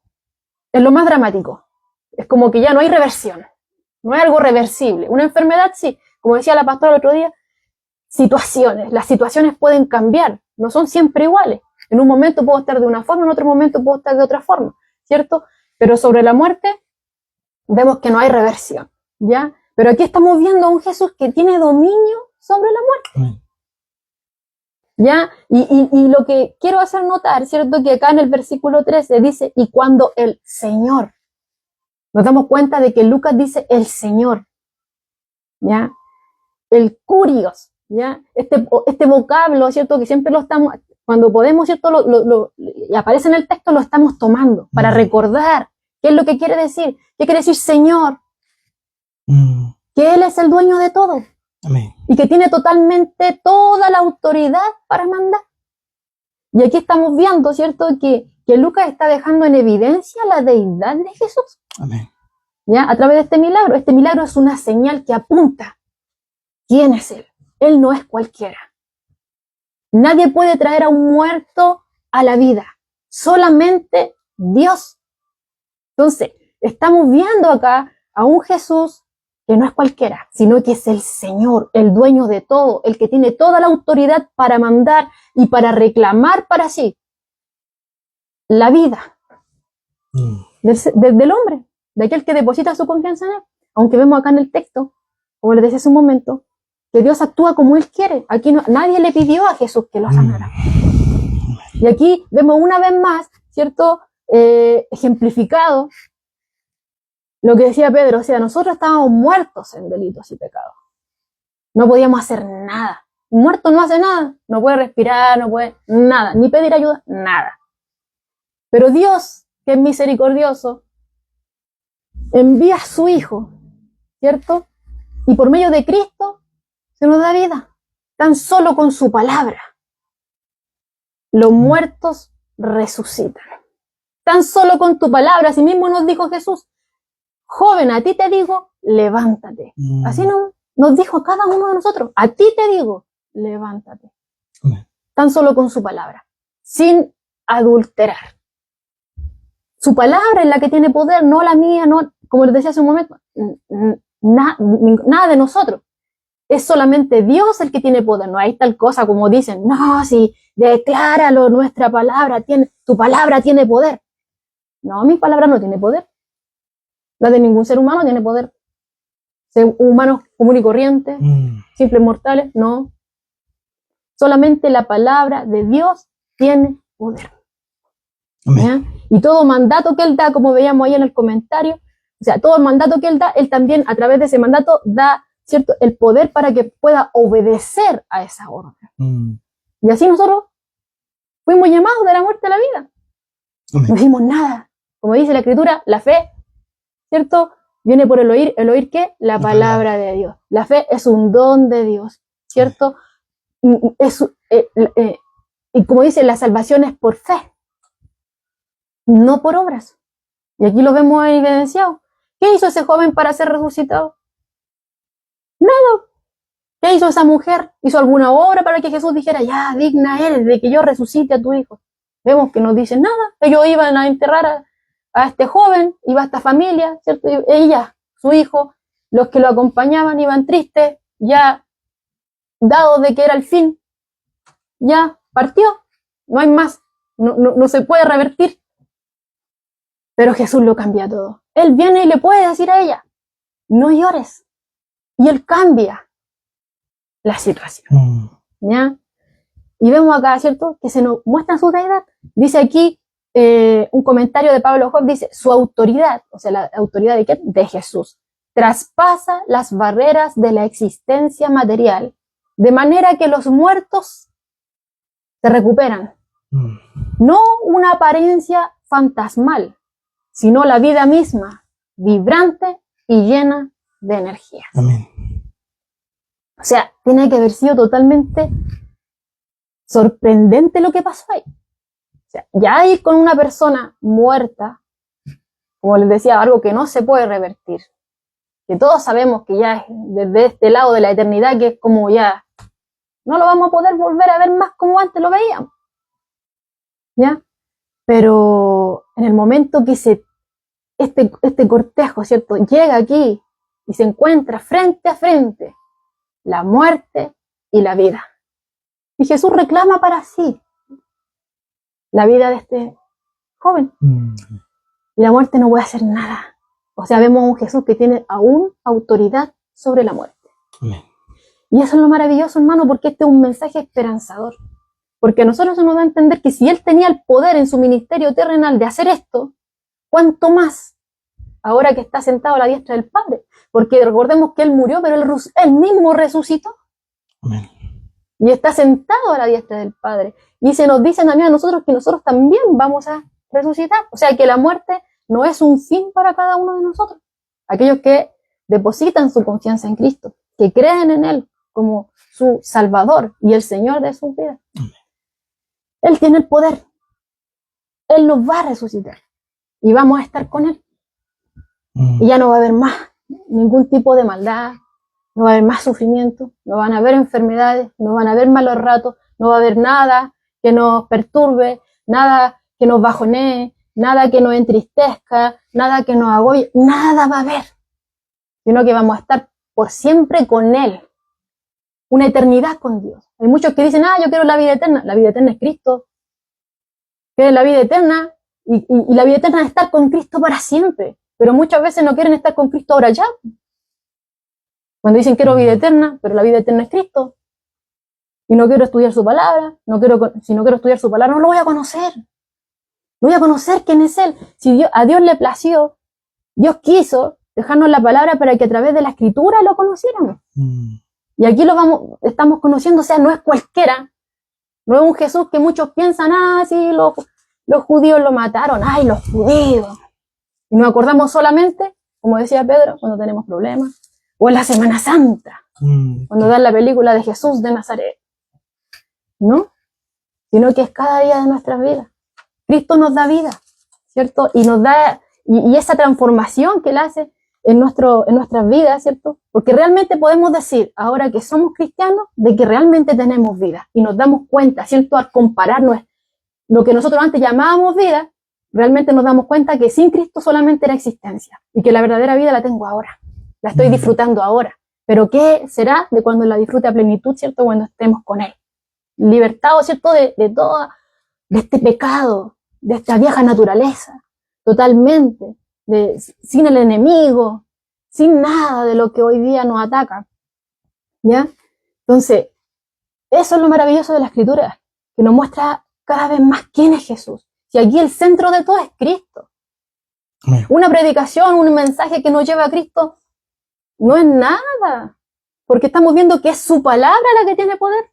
es lo más dramático. Es como que ya no hay reversión, no hay algo reversible. Una enfermedad sí, como decía la pastora el otro día, las situaciones pueden cambiar, no son siempre iguales. En un momento puedo estar de una forma, en otro momento puedo estar de otra forma, ¿cierto? Pero sobre la muerte vemos que no hay reversión, ¿ya? Pero aquí estamos viendo a un Jesús que tiene dominio sobre la muerte, ¿ya? Y lo que quiero hacer notar, ¿cierto? Que acá en el versículo 13 dice, y cuando el Señor, nos damos cuenta de que Lucas dice el Señor, ¿ya? El Curios, ¿ya? Este vocablo, ¿cierto? Que siempre lo estamos, cuando podemos, ¿cierto? Y aparece en el texto, lo estamos tomando para recordar qué es lo que quiere decir. ¿Qué quiere decir Señor? Que Él es el dueño de todo. Amén. Y que tiene totalmente toda la autoridad para mandar. Y aquí estamos viendo, ¿cierto? Que Lucas está dejando en evidencia la deidad de Jesús. Amén. ¿Ya? A través de este milagro. Este milagro es una señal que apunta. ¿Quién es Él? Él no es cualquiera. Nadie puede traer a un muerto a la vida. Solamente Dios. Entonces, estamos viendo acá a un Jesús que no es cualquiera, sino que es el Señor, el dueño de todo, el que tiene toda la autoridad para mandar y para reclamar para sí la vida del hombre, de aquel que deposita su confianza en Él. Aunque vemos acá en el texto, como les decía hace un momento, que Dios actúa como Él quiere. Aquí nadie le pidió a Jesús que lo sanara. Y aquí vemos una vez más, ¿cierto? Ejemplificado lo que decía Pedro, o sea, nosotros estábamos muertos en delitos y pecados. No podíamos hacer nada. Un muerto no hace nada, no puede respirar, no puede nada, ni pedir ayuda, nada. Pero Dios, que es misericordioso, envía a su Hijo, ¿cierto? Y por medio de Cristo se nos da vida, tan solo con su palabra. Los muertos resucitan. Tan solo con tu palabra, así mismo nos dijo Jesús, joven, a ti te digo, levántate. Así nos dijo a cada uno de nosotros, a ti te digo, levántate. Tan solo con su palabra, sin adulterar. Su palabra es la que tiene poder, no la mía, no, como les decía hace un momento, nada de nosotros. Es solamente Dios el que tiene poder. No hay tal cosa como dicen, no, si decláralo, nuestra palabra tu palabra tiene poder. No, mi palabra no tiene poder. La de ningún ser humano tiene poder. Ser humanos común y corriente, simples mortales, no. Solamente la palabra de Dios tiene poder. ¿Ya? Y todo mandato que Él da, como veíamos ahí en el comentario, o sea, todo el mandato que Él da, Él también a través de ese mandato da, ¿cierto?, el poder para que pueda obedecer a esa orden. Y así nosotros fuimos llamados de la muerte a la vida. No hicimos nada. Como dice la Escritura, la fe, ¿cierto?, viene por el oír ¿qué? La palabra de Dios. La fe es un don de Dios, ¿cierto? Y como dice, la salvación es por fe, no por obras. Y aquí lo vemos evidenciado. ¿Qué hizo ese joven para ser resucitado? Nada. ¿Qué hizo esa mujer? ¿Hizo alguna obra para que Jesús dijera, ya, digna eres de que yo resucite a tu hijo? Vemos que no dicen nada. Ellos iban a enterrar a este joven, iba a esta familia, ¿cierto? Y ella, su hijo, los que lo acompañaban iban tristes, ya dado de que era el fin, ya partió, no hay más, no se puede revertir. Pero Jesús lo cambia todo. Él viene y le puede decir a ella, no llores. Y Él cambia la situación. ¿Ya? Y vemos acá, ¿cierto?, que se nos muestra su deidad. Dice aquí, un comentario de Pablo Job, dice, su autoridad, o sea, la autoridad de ¿qué? De Jesús, traspasa las barreras de la existencia material, de manera que los muertos se recuperan. No una apariencia fantasmal, sino la vida misma, vibrante y llena de energía. Amén. O sea, tiene que haber sido totalmente sorprendente lo que pasó ahí. O sea, ya ir con una persona muerta, como les decía, algo que no se puede revertir, que todos sabemos que ya es desde este lado de la eternidad, que es como ya, no lo vamos a poder volver a ver más como antes lo veíamos. ¿Ya? Pero en el momento que este cortejo, ¿cierto? Llega aquí y se encuentra frente a frente la muerte y la vida. Y Jesús reclama para sí la vida de este joven. Y la muerte no puede hacer nada. O sea, vemos a un Jesús que tiene aún autoridad sobre la muerte. Amén. Y eso es lo maravilloso, hermano, porque este es un mensaje esperanzador. Porque a nosotros se nos da a entender que si Él tenía el poder en su ministerio terrenal de hacer esto, ¿cuánto más ahora que está sentado a la diestra del Padre? Porque recordemos que Él murió, pero Él mismo resucitó. Amén. Y está sentado a la diestra del Padre. Y se nos dice también a nosotros que nosotros también vamos a resucitar. O sea, que la muerte no es un fin para cada uno de nosotros. Aquellos que depositan su confianza en Cristo, que creen en Él como su Salvador y el Señor de sus vidas. Él tiene el poder. Él nos va a resucitar. Y vamos a estar con Él. Y ya no va a haber más ningún tipo de maldad, no va a haber más sufrimiento, no van a haber enfermedades, no van a haber malos ratos, no va a haber nada que nos perturbe, nada que nos bajonee, nada que nos entristezca, nada que nos agobie, nada va a haber, sino que vamos a estar por siempre con Él, una eternidad con Dios. Hay muchos que dicen, yo quiero la vida eterna es Cristo, quieren la vida eterna, y la vida eterna es estar con Cristo para siempre, pero muchas veces no quieren estar con Cristo ahora ya. Cuando dicen quiero vida eterna, pero la vida eterna es Cristo. Y no quiero estudiar su palabra, si no quiero estudiar su palabra, no lo voy a conocer. No voy a conocer quién es Él. Si a Dios le plació, Dios quiso dejarnos la palabra para que a través de la Escritura lo conociéramos. Y aquí estamos conociendo, o sea, no es cualquiera. No es un Jesús que muchos piensan, sí, los judíos lo mataron, los judíos. Y nos acordamos solamente, como decía Pedro, cuando tenemos problemas. O en la Semana Santa, cuando dan la película de Jesús de Nazaret. ¿No? Sino que es cada día de nuestras vidas. Cristo nos da vida, ¿cierto? Y nos da, y esa transformación que Él hace en nuestras vidas, ¿cierto? Porque realmente podemos decir, ahora que somos cristianos, de que realmente tenemos vida. Y nos damos cuenta, ¿cierto? Al compararnos lo que nosotros antes llamábamos vida, realmente nos damos cuenta que sin Cristo solamente era existencia. Y que la verdadera vida la tengo ahora. La estoy disfrutando ahora. Pero ¿qué será de cuando la disfrute a plenitud, ¿cierto? Cuando estemos con Él. Libertado, ¿cierto? De este pecado, de esta vieja naturaleza. Totalmente. Sin el enemigo. Sin nada de lo que hoy día nos ataca. ¿Ya? Entonces, eso es lo maravilloso de la Escritura. Que nos muestra cada vez más quién es Jesús. Si aquí el centro de todo es Cristo. Una predicación, un mensaje que nos lleva a Cristo, no es nada, porque estamos viendo que es su palabra la que tiene poder,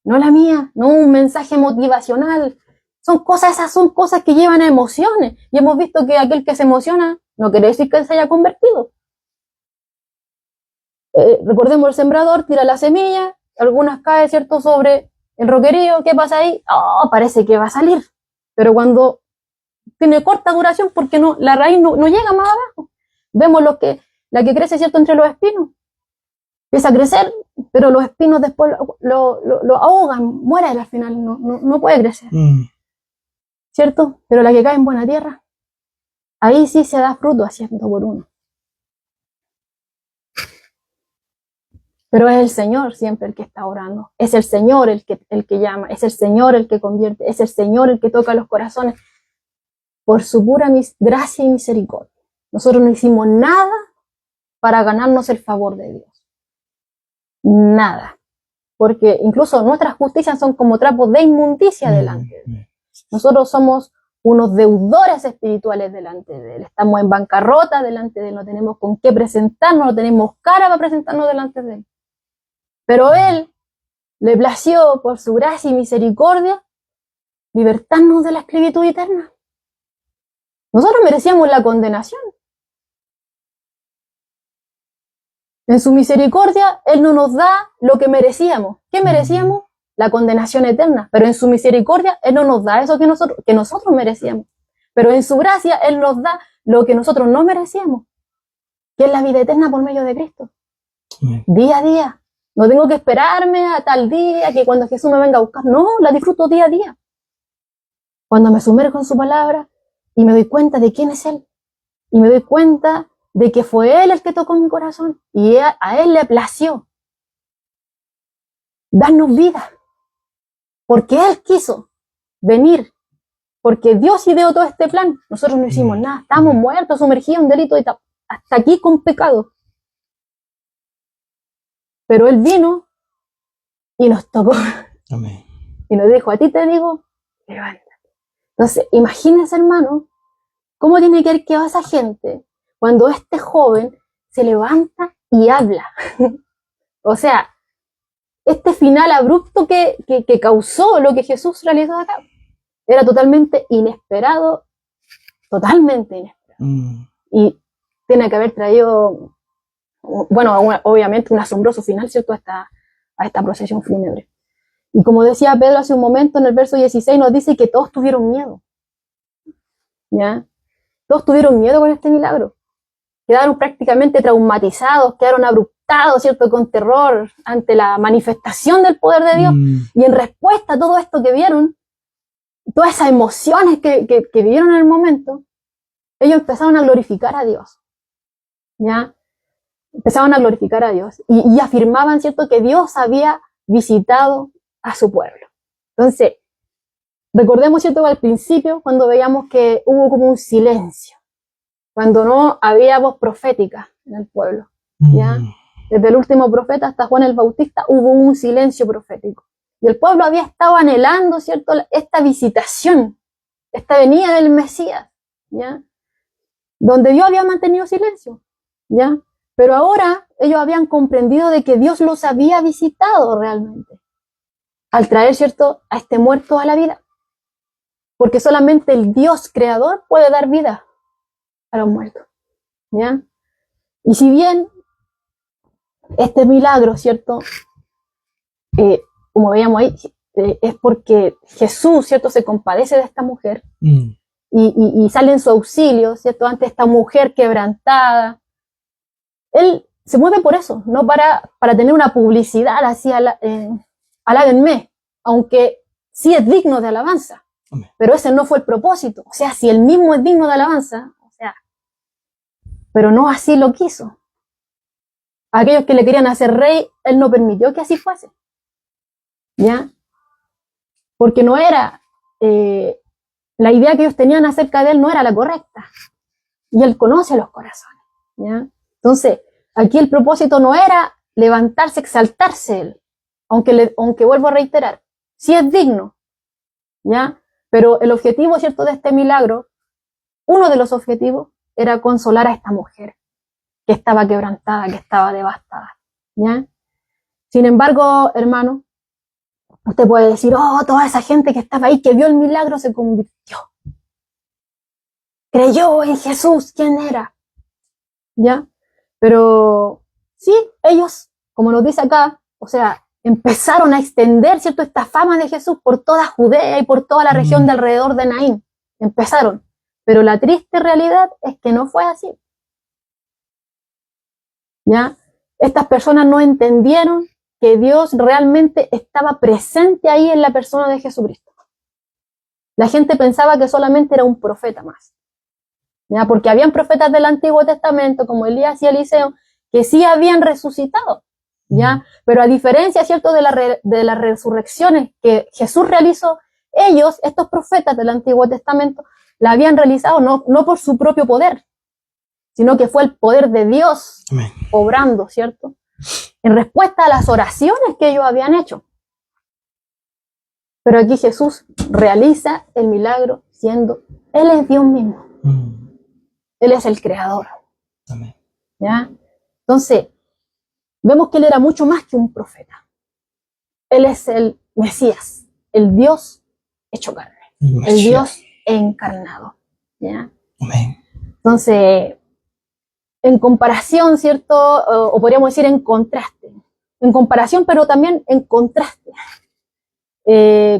no la mía, no un mensaje motivacional. Esas son cosas que llevan a emociones, y hemos visto que aquel que se emociona no quiere decir que se haya convertido. Recordemos el sembrador, tira la semilla, algunas caen, ¿cierto?, sobre el roquerío. ¿Qué pasa ahí? Parece que va a salir, pero cuando tiene corta duración, porque la raíz no llega más abajo. Vemos la que crece, ¿cierto?, entre los espinos. Empieza a crecer, pero los espinos después lo ahogan, muere al final, no puede crecer. ¿Cierto? Pero la que cae en buena tierra, ahí sí se da fruto a 100 por 1. Pero es el Señor siempre el que está orando. Es el Señor el que llama, es el Señor el que convierte, es el Señor el que toca los corazones por su pura gracia y misericordia. Nosotros no hicimos nada para ganarnos el favor de Dios. Nada. Porque incluso nuestras justicias son como trapos de inmundicia delante de Él. Nosotros somos unos deudores espirituales delante de Él. Estamos en bancarrota delante de Él. No tenemos con qué presentarnos, no tenemos cara para presentarnos delante de Él. Pero Él le plació por su gracia y misericordia libertarnos de la esclavitud eterna. Nosotros merecíamos la condenación. En su misericordia, Él no nos da lo que merecíamos. ¿Qué merecíamos? La condenación eterna. Pero en su misericordia, Él no nos da eso que nosotros merecíamos. Pero en su gracia, Él nos da lo que nosotros no merecíamos, que es la vida eterna por medio de Cristo. Día a día. No tengo que esperarme a tal día, que cuando Jesús me venga a buscar. No, la disfruto día a día. Cuando me sumerjo en su palabra y me doy cuenta de quién es Él. y me doy cuenta de que fue Él el que tocó mi corazón y a Él le plació darnos vida, porque Él quiso venir, porque Dios ideó todo este plan. Nosotros no hicimos nada, estábamos muertos, sumergidos en delito y hasta aquí con pecado. Pero Él vino y nos tocó. Amén. Y nos dijo, a ti te digo, levántate. Entonces, imagínense, hermano, cómo tiene que quedar esa gente cuando este joven se levanta y habla. O sea, este final abrupto que causó lo que Jesús realizó acá era totalmente inesperado, totalmente inesperado. Y tiene que haber traído, bueno, obviamente un asombroso final, ¿cierto?, a esta procesión fúnebre. Y como decía Pedro hace un momento, en el verso 16 nos dice que todos tuvieron miedo. ¿Ya? Todos tuvieron miedo con este milagro. Quedaron prácticamente traumatizados, quedaron abruptados, ¿cierto?, con terror ante la manifestación del poder de Dios. Y en respuesta a todo esto que vieron, todas esas emociones que vivieron en el momento, ellos empezaron a glorificar a Dios. ¿Ya? Empezaron a glorificar a Dios y afirmaban, ¿cierto?, que Dios había visitado a su pueblo. Entonces, recordemos, ¿cierto?, al principio, cuando veíamos que hubo como un silencio, cuando no había voz profética en el pueblo, ¿ya? Desde el último profeta hasta Juan el Bautista hubo un silencio profético. Y el pueblo había estado anhelando, ¿cierto?, esta visitación, esta venida del Mesías, ¿ya? Donde Dios había mantenido silencio, ¿ya? Pero ahora ellos habían comprendido de que Dios los había visitado realmente, al traer, ¿cierto?, a este muerto a la vida. Porque solamente el Dios creador puede dar vida a los muertos, ¿ya? Y si bien este milagro, ¿cierto?, como veíamos ahí, es porque Jesús, ¿cierto?, se compadece de esta mujer y sale en su auxilio, ¿cierto?, ante esta mujer quebrantada. Él se mueve por eso, no para tener una publicidad así, alábenme, aunque sí es digno de alabanza. Amén. Pero ese no fue el propósito. O sea, si él mismo es digno de alabanza, o sea, pero no así lo quiso. Aquellos que le querían hacer rey, él no permitió que así fuese. ¿Ya? Porque no era, la idea que ellos tenían acerca de él no era la correcta. Y él conoce los corazones. ¿Ya? Entonces, aquí el propósito no era levantarse, exaltarse él, aunque vuelvo a reiterar, sí es digno, ¿ya? Pero el objetivo, ¿cierto?, de este milagro, uno de los objetivos era consolar a esta mujer que estaba quebrantada, que estaba devastada, ¿ya? Sin embargo, hermano, usted puede decir, oh, toda esa gente que estaba ahí, que vio el milagro, se convirtió. Creyó en Jesús, ¿quién era? ¿Ya? Pero sí, ellos, como nos dice acá, o sea, empezaron a extender, ¿cierto?, esta fama de Jesús por toda Judea y por toda la región de alrededor de Naín. Empezaron. Pero la triste realidad es que no fue así. ¿Ya? Estas personas no entendieron que Dios realmente estaba presente ahí en la persona de Jesucristo. La gente pensaba que solamente era un profeta más. ¿Ya? Porque habían profetas del Antiguo Testamento, como Elías y Eliseo, que sí habían resucitado, ¿ya? Pero a diferencia, ¿cierto?, de las resurrecciones que Jesús realizó, ellos, estos profetas del Antiguo Testamento, la habían realizado no por su propio poder, sino que fue el poder de Dios Amén. Obrando, ¿cierto?, en respuesta a las oraciones que ellos habían hecho. Pero aquí Jesús realiza el milagro siendo, Él es Dios mismo. Él es el creador. Amén. ¿Ya? Entonces, vemos que Él era mucho más que un profeta. Él es el Mesías, el Dios hecho carne, el Dios encarnado. ¿Ya? Amén. Entonces, en comparación, ¿cierto? O podríamos decir en contraste. En comparación, pero también en contraste.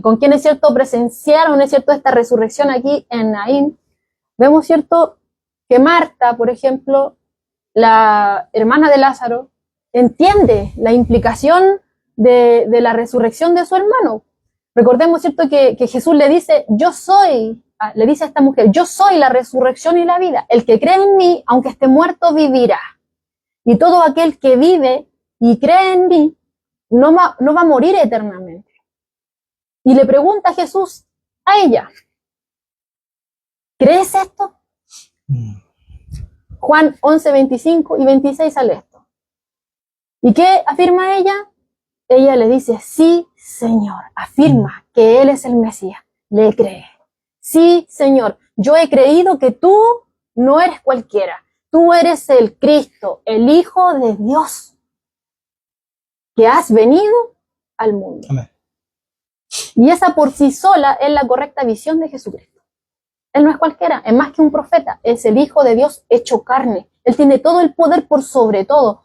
Con quienes, ¿cierto?, presenciaron, ¿es cierto?, esta resurrección aquí en Naín. Vemos, ¿cierto?, que Marta, por ejemplo, la hermana de Lázaro, entiende la implicación de la resurrección de su hermano. Recordemos, ¿cierto?, que Jesús le dice, yo soy le dice a esta mujer, yo soy la resurrección y la vida. El que cree en mí, aunque esté muerto, vivirá. Y todo aquel que vive y cree en mí, no va a morir eternamente. Y le pregunta a Jesús a ella, ¿crees esto? Juan 11, 25 y 26 sale esto. ¿Y qué afirma ella? Ella le dice, sí, Señor. Afirma que Él es el Mesías. Le cree. Sí, Señor. Yo he creído que tú no eres cualquiera. Tú eres el Cristo, el Hijo de Dios, que has venido al mundo. Amén. Y esa por sí sola es la correcta visión de Jesucristo. Él no es cualquiera, es más que un profeta, es el Hijo de Dios hecho carne. Él tiene todo el poder por sobre todo,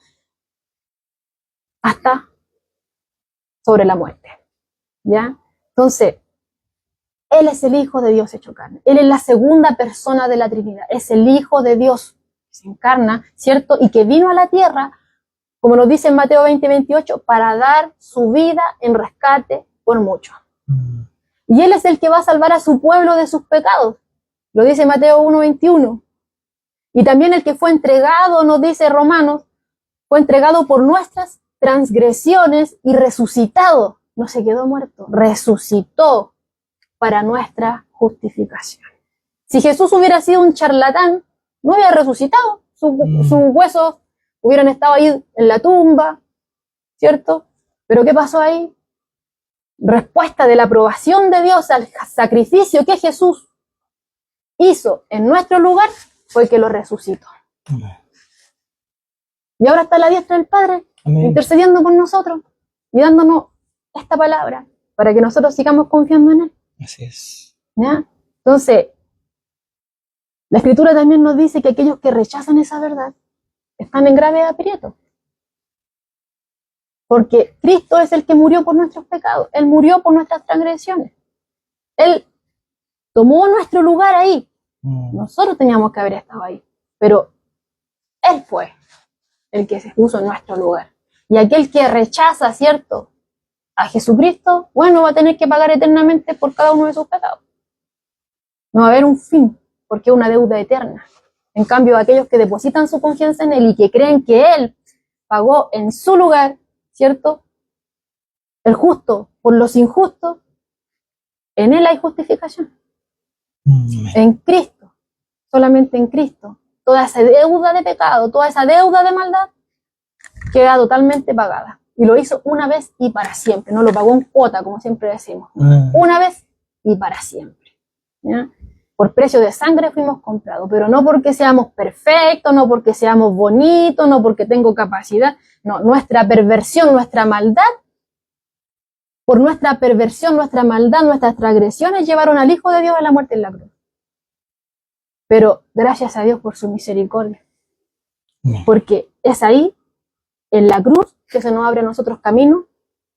hasta sobre la muerte. ¿Ya? Entonces, Él es el Hijo de Dios hecho carne. Él es la segunda persona de la Trinidad. Es el Hijo de Dios que se encarna, ¿cierto? Y que vino a la tierra, como nos dice en Mateo 20, 28, para dar su vida en rescate por muchos. Y Él es el que va a salvar a su pueblo de sus pecados. Lo dice Mateo 1, 21. Y también el que fue entregado, nos dice Romanos, fue entregado por nuestras transgresiones y resucitado. No se quedó muerto, resucitó para nuestra justificación. Si Jesús hubiera sido un charlatán, no hubiera resucitado. Sus huesos hubieran estado ahí en la tumba, ¿cierto? Pero ¿qué pasó ahí? Respuesta de la aprobación de Dios al sacrificio que Jesús hizo en nuestro lugar fue que lo resucitó. Amén. Y ahora está a la diestra del Padre, Amén. intercediendo por nosotros y dándonos esta palabra para que nosotros sigamos confiando en Él. Así es. ¿Ya? Entonces, la Escritura también nos dice que aquellos que rechazan esa verdad están en grave aprieto. Porque Cristo es el que murió por nuestros pecados. Él murió por nuestras transgresiones. Él tomó nuestro lugar ahí. Nosotros teníamos que haber estado ahí. Pero Él fue el que se puso en nuestro lugar. Y aquel que rechaza, ¿cierto?, a Jesucristo, bueno, va a tener que pagar eternamente por cada uno de sus pecados. No va a haber un fin, porque es una deuda eterna. En cambio, aquellos que depositan su confianza en Él y que creen que Él pagó en su lugar, ¿cierto?, el justo por los injustos, en Él hay justificación. En Cristo, solamente en Cristo. Toda esa deuda de pecado, toda esa deuda de maldad queda totalmente pagada. Y lo hizo una vez y para siempre. No lo pagó en cuota, como siempre decimos. Una vez y para siempre. ¿Ya? Por precio de sangre fuimos comprados, pero no porque seamos perfectos, no porque seamos bonitos, no porque tengo capacidad. No, nuestra perversión, nuestra maldad, por nuestra perversión, nuestra maldad, nuestras transgresiones llevaron al Hijo de Dios a la muerte en la cruz. Pero gracias a Dios por su misericordia. Porque es ahí, en la cruz, que se nos abre a nosotros camino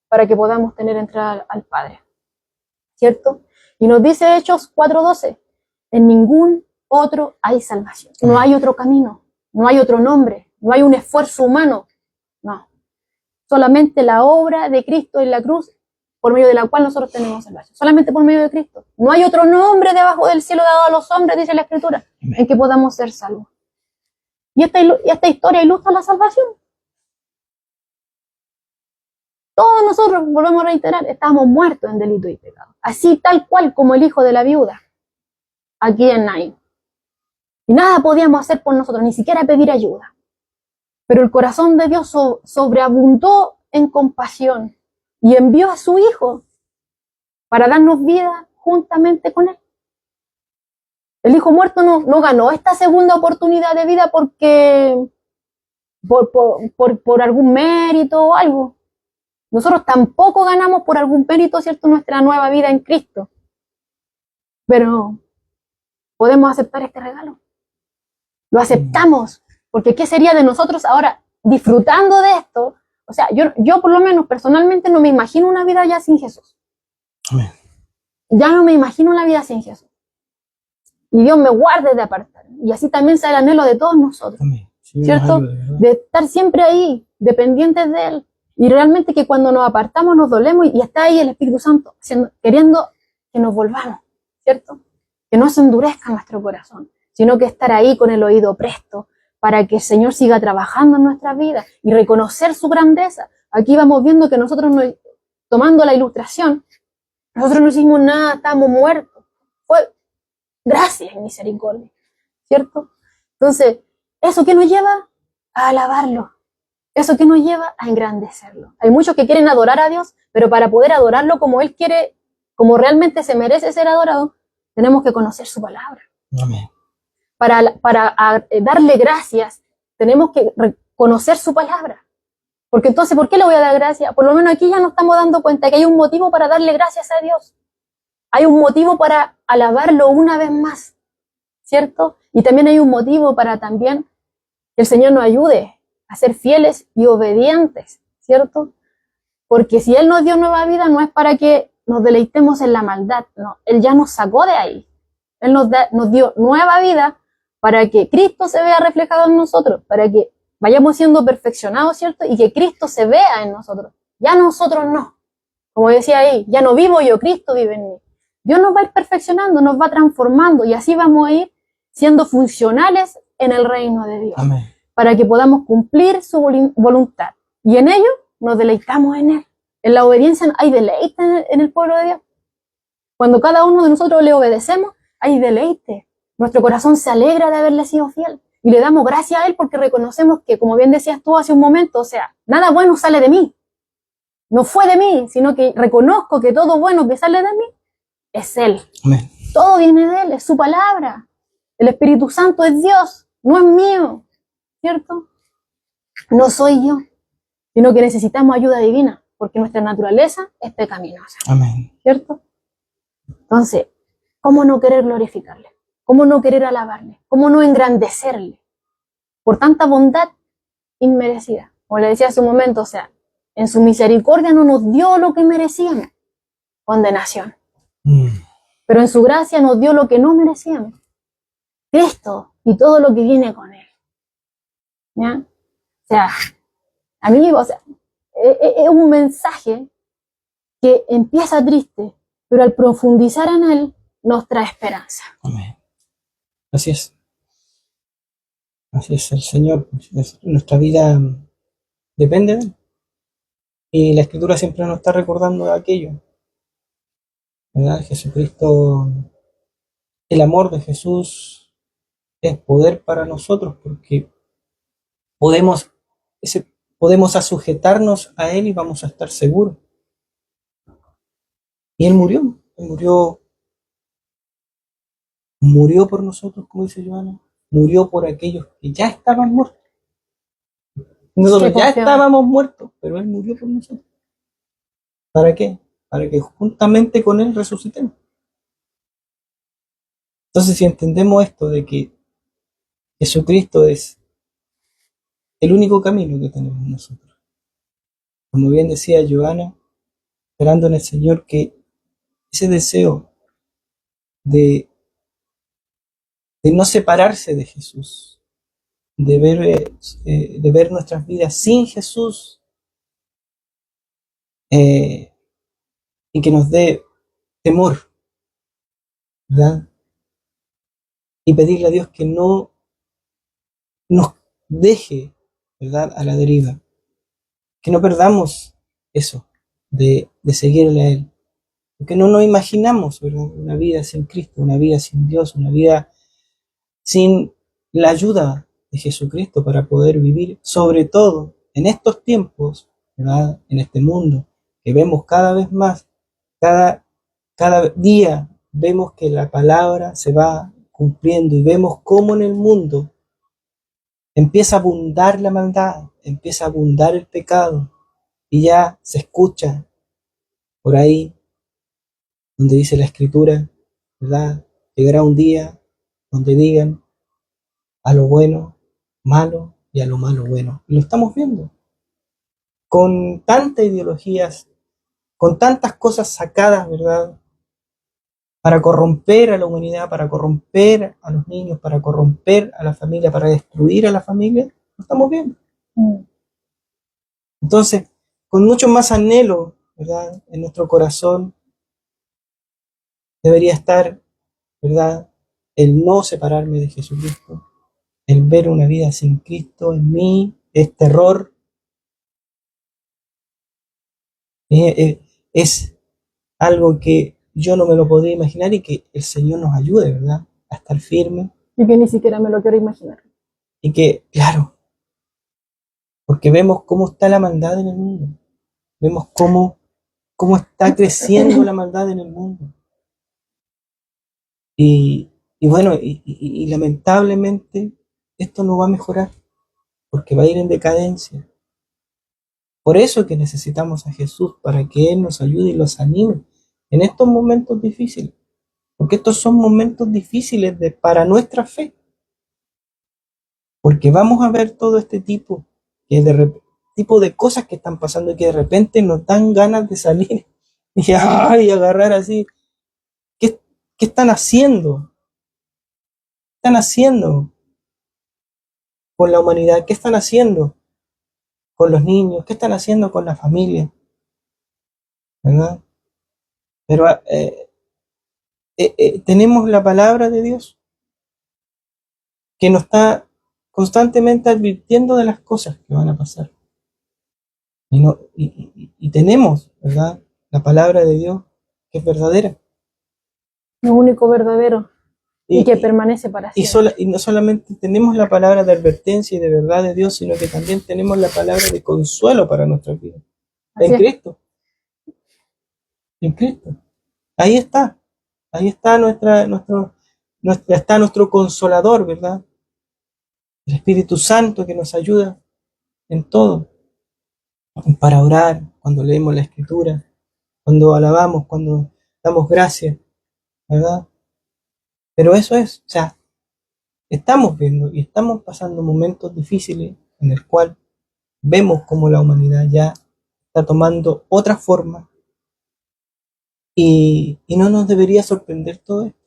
para que podamos tener entrada al Padre. ¿Cierto? Y nos dice Hechos 4:12, en ningún otro hay salvación. No hay otro camino, no hay otro nombre, no hay un esfuerzo humano. No. Solamente la obra de Cristo en la cruz, por medio de la cual nosotros tenemos salvación. Solamente por medio de Cristo. No hay otro nombre debajo del cielo dado a los hombres, dice la Escritura, en que podamos ser salvos. Y esta historia ilustra la salvación. Todos nosotros, volvemos a reiterar, estábamos muertos en delito y pecado. Así tal cual como el hijo de la viuda, aquí en Naín. Y nada podíamos hacer por nosotros, ni siquiera pedir ayuda. Pero el corazón de Dios sobreabundó en compasión y envió a su Hijo para darnos vida juntamente con Él. El Hijo muerto no ganó esta segunda oportunidad de vida porque por algún mérito o algo. Nosotros tampoco ganamos por algún mérito, ¿cierto?, nuestra nueva vida en Cristo. Pero podemos aceptar este regalo. Lo aceptamos, porque ¿qué sería de nosotros ahora disfrutando de esto? O sea, yo por lo menos personalmente no me imagino una vida ya sin Jesús. Amén. Ya no me imagino una vida sin Jesús. Y Dios me guarde de apartar. Y así también sea el anhelo de todos nosotros. Amén. Sí, ¿cierto? De estar siempre ahí, dependientes de Él. Y realmente que cuando nos apartamos nos dolemos y está ahí el Espíritu Santo queriendo que nos volvamos, ¿cierto? que no se endurezca nuestro corazón, sino que estar ahí con el oído presto para que el Señor siga trabajando en nuestras vidas y reconocer su grandeza. Aquí vamos viendo que nosotros, tomando la ilustración, nosotros no hicimos nada, estábamos muertos. Fue gracia y misericordia, ¿cierto? Entonces, ¿eso qué nos lleva? A alabarlo. ¿Eso qué nos lleva? A engrandecerlo. Hay muchos que quieren adorar a Dios, pero para poder adorarlo como Él quiere, como realmente se merece ser adorado, tenemos que conocer su palabra. Amén. Para darle gracias, tenemos que conocer su palabra. Porque entonces, ¿por qué le voy a dar gracias? Por lo menos aquí ya nos estamos dando cuenta que hay un motivo para darle gracias a Dios. Hay un motivo para alabarlo una vez más, ¿cierto? Y también hay un motivo para también que el Señor nos ayude a ser fieles y obedientes, ¿cierto? Porque si Él nos dio nueva vida, no es para que nos deleitemos en la maldad, no. Él ya nos sacó de ahí. Él nos dio nueva vida para que Cristo se vea reflejado en nosotros, para que vayamos siendo perfeccionados, ¿cierto? Y que Cristo se vea en nosotros. Ya nosotros no. Como decía ahí, ya no vivo yo, Cristo vive en mí. Dios nos va a ir perfeccionando, nos va transformando y así vamos a ir siendo funcionales en el reino de Dios. Amén. Para que podamos cumplir su voluntad. Y en ello nos deleitamos en Él. En la obediencia hay deleite en el pueblo de Dios. Cuando cada uno de nosotros le obedecemos, hay deleite. Nuestro corazón se alegra de haberle sido fiel. Y le damos gracias a Él porque reconocemos que, como bien decías tú hace un momento, o sea, nada bueno sale de mí. No fue de mí, sino que reconozco que todo bueno que sale de mí es Él. Amén. Todo viene de Él, es su palabra. El Espíritu Santo es Dios, no es mío. ¿Cierto? No soy yo, sino que necesitamos ayuda divina, porque nuestra naturaleza es pecaminosa. Amén. ¿Cierto? Entonces, ¿cómo no querer glorificarle? ¿Cómo no querer alabarle? ¿Cómo no engrandecerle? Por tanta bondad inmerecida. Como le decía hace un momento, o sea, en su misericordia no nos dio lo que merecíamos, condenación. Pero en su gracia nos dio lo que no merecíamos, Cristo y todo lo que viene con Él. ¿Ya? O sea, a mí, o sea, es un mensaje que empieza triste, pero al profundizar en él, nos trae esperanza. Amén. Así es. Así es el Señor. Nuestra vida depende de Él. Y la Escritura siempre nos está recordando de aquello. ¿Verdad? Jesucristo, el amor de Jesús es poder para nosotros porque podemos sujetarnos a Él y vamos a estar seguros. Y Él murió por nosotros, como dice Joana, murió por aquellos que ya estaban muertos. Nosotros ya estábamos muertos, pero Él murió por nosotros. ¿Para qué? Para que juntamente con Él resucitemos. Entonces, si entendemos esto de que Jesucristo es el único camino que tenemos nosotros, como bien decía Joana, esperando en el Señor que ese deseo de no separarse de Jesús, de ver nuestras vidas sin Jesús, y que nos dé temor, ¿verdad? Y pedirle a Dios que no nos deje, ¿verdad?, a la deriva, que no perdamos eso de seguirle a Él, porque no nos imaginamos, ¿verdad?, una vida sin Cristo, una vida sin Dios, una vida sin la ayuda de Jesucristo para poder vivir, sobre todo en estos tiempos, ¿verdad?, en este mundo que vemos cada vez más, cada día vemos que la palabra se va cumpliendo y vemos cómo en el mundo empieza a abundar la maldad, empieza a abundar el pecado y ya se escucha por ahí donde dice la Escritura, ¿verdad? Llegará un día donde digan a lo bueno malo y a lo malo bueno. Y lo estamos viendo con tantas ideologías, con tantas cosas sacadas, ¿verdad?, para corromper a la humanidad, para corromper a los niños, para corromper a la familia, para destruir a la familia, lo estamos viendo. Entonces, con mucho más anhelo, ¿verdad?, en nuestro corazón debería estar ¿verdad? El no separarme de Jesucristo, el ver una vida sin Cristo en mí es terror, es algo que yo no me lo podía imaginar y que el Señor nos ayude, ¿verdad? A estar firme Y que ni siquiera me lo quiero imaginar. y que, claro, porque vemos cómo está la maldad en el mundo, vemos cómo está creciendo la maldad en el mundo. Y bueno, y lamentablemente esto no va a mejorar, porque va a ir en decadencia. Por eso es que necesitamos a Jesús, para que Él nos ayude y los anime en estos momentos difíciles, porque estos son momentos difíciles para nuestra fe, porque vamos a ver todo este tipo de cosas que están pasando y que de repente nos dan ganas de salir y, ay, agarrar así. ¿Qué, qué están haciendo? ¿Qué están haciendo con la humanidad? ¿Qué están haciendo con los niños? ¿Qué están haciendo con la familia? ¿Verdad? Pero tenemos la palabra de Dios que nos está constantemente advirtiendo de las cosas que van a pasar. Y, no, y tenemos, ¿verdad? La palabra de Dios que es verdadera. Lo único verdadero y que Y, permanece para siempre. y no solamente tenemos la palabra de advertencia y de verdad de Dios, sino que también tenemos la palabra de consuelo para nuestras vidas. Así En es. Cristo. En Cristo. Ahí está. Ahí está está nuestro consolador, ¿verdad? El Espíritu Santo que nos ayuda en todo. Para orar, cuando leemos la Escritura, cuando alabamos, cuando damos gracias, ¿verdad? Pero eso es, o sea, estamos viendo y estamos pasando momentos difíciles en el cual vemos como la humanidad ya está tomando otra forma y no nos debería sorprender todo esto.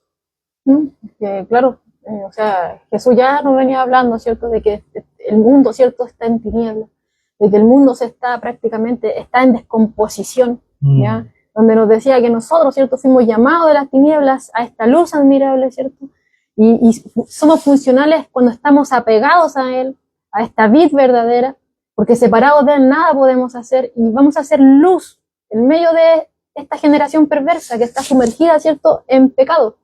Que, claro, o sea, Jesús ya nos venía hablando, ¿cierto?, de que el mundo, ¿cierto?, está en tinieblas, de que el mundo prácticamente está en descomposición, ¿ya? Donde nos decía que nosotros, ¿cierto?, fuimos llamados de las tinieblas a esta luz admirable, ¿cierto? Y somos funcionales cuando estamos apegados a Él, a esta vid verdadera, porque separados de Él nada podemos hacer, y vamos a hacer luz en medio de esta generación perversa que está sumergida, ¿cierto?, en pecado,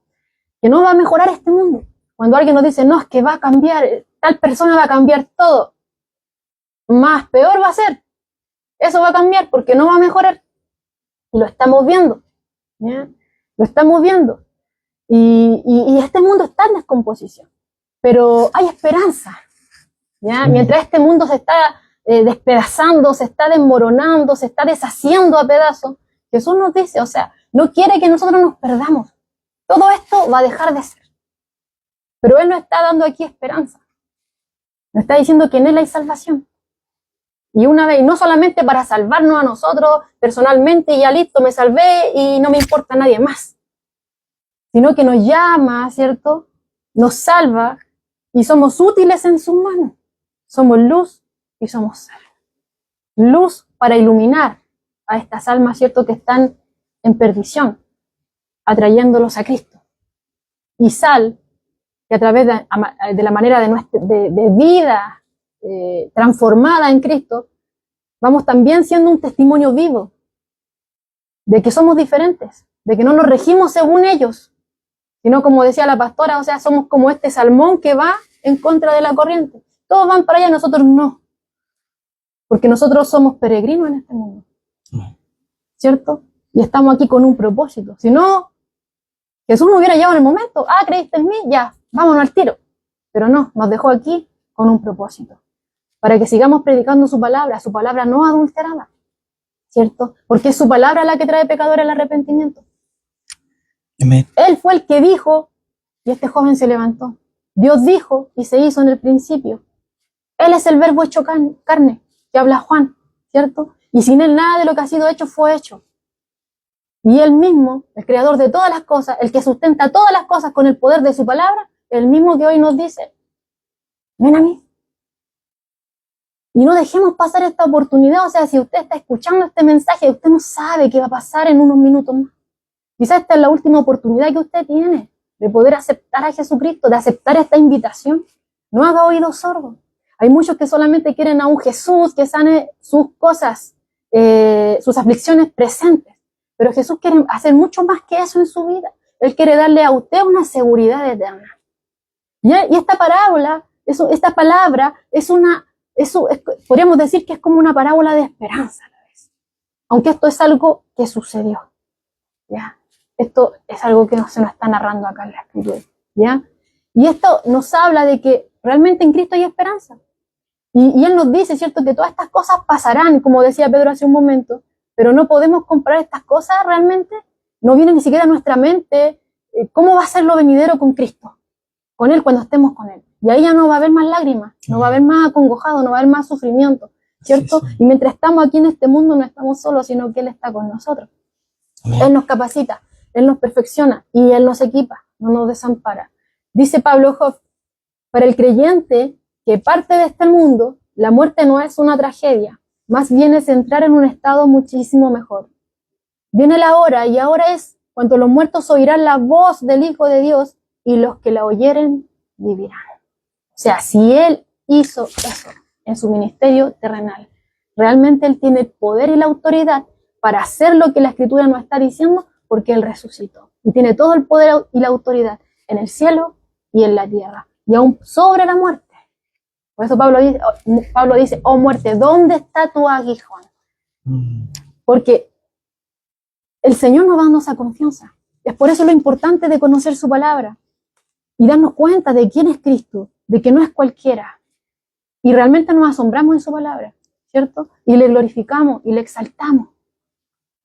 que no va a mejorar este mundo. Cuando alguien nos dice, no, es que va a cambiar, tal persona va a cambiar todo, más peor va a ser. Eso va a cambiar porque no va a mejorar. Y lo estamos viendo, ¿ya? Lo estamos viendo. Y este mundo está en descomposición. Pero hay esperanza, ¿ya? Mientras este mundo se está despedazando, se está desmoronando, se está deshaciendo a pedazos, Jesús nos dice, o sea, no quiere que nosotros nos perdamos. Todo esto va a dejar de ser. Pero Él nos está dando aquí esperanza. Nos está diciendo que en Él hay salvación. Y una vez, no solamente para salvarnos a nosotros personalmente, y ya listo, me salvé y no me importa nadie más. Sino que nos llama, ¿cierto? Nos salva y somos útiles en sus manos. Somos luz y somos sal. Luz para iluminar a estas almas, ¿cierto?, que están en perdición, atrayéndolos a Cristo. Y sal, que a través de la manera de vida transformada en Cristo, vamos también siendo un testimonio vivo de que somos diferentes, de que no nos regimos según ellos, sino, como decía la pastora, o sea, somos como este salmón que va en contra de la corriente. Todos van para allá, nosotros no, porque nosotros somos peregrinos en este mundo, ¿cierto? Y estamos aquí con un propósito. Si no, Jesús nos hubiera llevado en el momento, creíste en mí, ya, vámonos al tiro. Pero no, nos dejó aquí con un propósito, para que sigamos predicando su palabra no adulterada, ¿cierto? Porque es su palabra la que trae pecadores al arrepentimiento. Amén. Él fue el que dijo, y este joven se levantó. Dios dijo y se hizo en el principio. Él es el verbo hecho carne, que habla Juan, ¿cierto? Y sin Él nada de lo que ha sido hecho fue hecho. Y Él mismo, el creador de todas las cosas, el que sustenta todas las cosas con el poder de su palabra, el mismo que hoy nos dice, ven a mí. Y no dejemos pasar esta oportunidad. O sea, si usted está escuchando este mensaje, usted no sabe qué va a pasar en unos minutos más. Quizás esta es la última oportunidad que usted tiene de poder aceptar a Jesucristo, de aceptar esta invitación. No haga oídos sordos. Hay muchos que solamente quieren a un Jesús que sane sus cosas, sus aflicciones presentes. Pero Jesús quiere hacer mucho más que eso en su vida. Él quiere darle a usted una seguridad eterna. Y esta parábola, esta palabra, podríamos decir que es como una parábola de esperanza a la vez. Aunque esto es algo que sucedió. ¿Ya? Esto es algo que se nos está narrando acá en la Escritura. ¿Ya? Y esto nos habla de que realmente en Cristo hay esperanza. Y Él nos dice, ¿cierto?, que todas estas cosas pasarán, como decía Pedro hace un momento, pero no podemos comparar estas cosas realmente. No viene ni siquiera a nuestra mente cómo va a ser lo venidero con Cristo, con Él cuando estemos con Él. Y ahí ya no va a haber más lágrimas, no va a haber más acongojado, no va a haber más sufrimiento, ¿cierto? Sí, sí. Y mientras estamos aquí en este mundo no estamos solos, sino que Él está con nosotros. Amén. Él nos capacita, Él nos perfecciona y Él nos equipa, no nos desampara. Dice Pablo Hoff, para el creyente que parte de este mundo, la muerte no es una tragedia, más bien es entrar en un estado muchísimo mejor. Viene la hora, y ahora es cuando los muertos oirán la voz del Hijo de Dios, y los que la oyeren vivirán. O sea, si Él hizo eso en su ministerio terrenal, realmente Él tiene el poder y la autoridad para hacer lo que la Escritura nos está diciendo, porque Él resucitó. Y tiene todo el poder y la autoridad en el cielo y en la tierra, y aún sobre la muerte. Por eso Pablo dice, oh muerte, ¿dónde está tu aguijón? Porque el Señor nos da esa confianza. Es por eso lo importante de conocer su palabra y darnos cuenta de quién es Cristo, de que no es cualquiera. Y realmente nos asombramos en su palabra, ¿cierto? Y le glorificamos y le exaltamos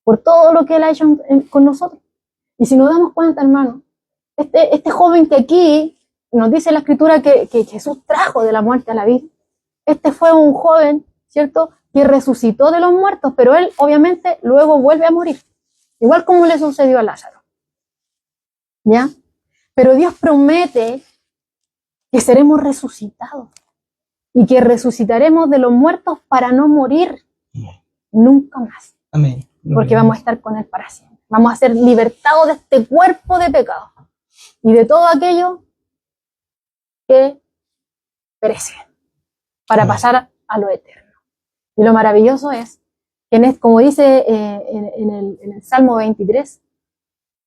por todo lo que Él ha hecho con nosotros. Y si nos damos cuenta, hermano, este joven que aquí nos dice la Escritura que Jesús trajo de la muerte a la vida, este fue un joven, ¿cierto?, que resucitó de los muertos, pero él obviamente luego vuelve a morir, igual como le sucedió a Lázaro. ¿Ya? Pero Dios promete que seremos resucitados y que resucitaremos de los muertos para no morir nunca más. Amén. Porque vamos a estar con Él para siempre. Vamos a ser libertados de este cuerpo de pecado y de todo aquello que perece para pasar a lo eterno. Y lo maravilloso es que, como dice en el Salmo 23,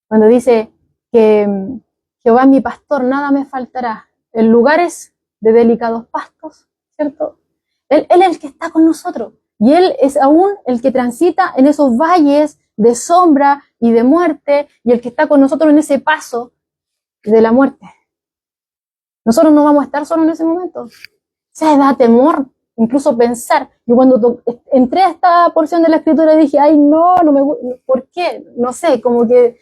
cuando dice que Jehová es mi pastor, nada me faltará, en lugares de delicados pastos, ¿cierto? Él es el que está con nosotros, y Él es aún el que transita en esos valles de sombra y de muerte, y el que está con nosotros en ese paso de la muerte. Nosotros no vamos a estar solos en ese momento. O sea, da temor incluso pensar. Yo cuando entré a esta porción de la Escritura dije, ay, no me gusta. ¿Por qué? No sé, como que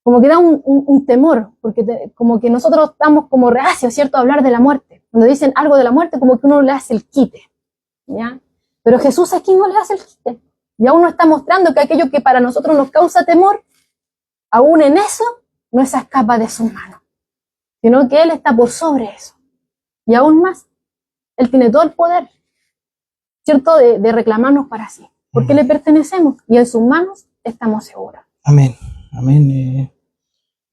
da un temor, porque como que nosotros estamos como reacios, ¿cierto?, a hablar de la muerte. Cuando dicen algo de la muerte, como que uno le hace el quite, ¿ya? Pero Jesús aquí no le hace el quite. Y aún nos está mostrando que aquello que para nosotros nos causa temor, aún en eso, no se escapa de sus manos, sino que Él está por sobre eso. Y aún más, Él tiene todo el poder, ¿cierto?, de reclamarnos para sí, porque le pertenecemos y en sus manos estamos seguros. Amén, amén.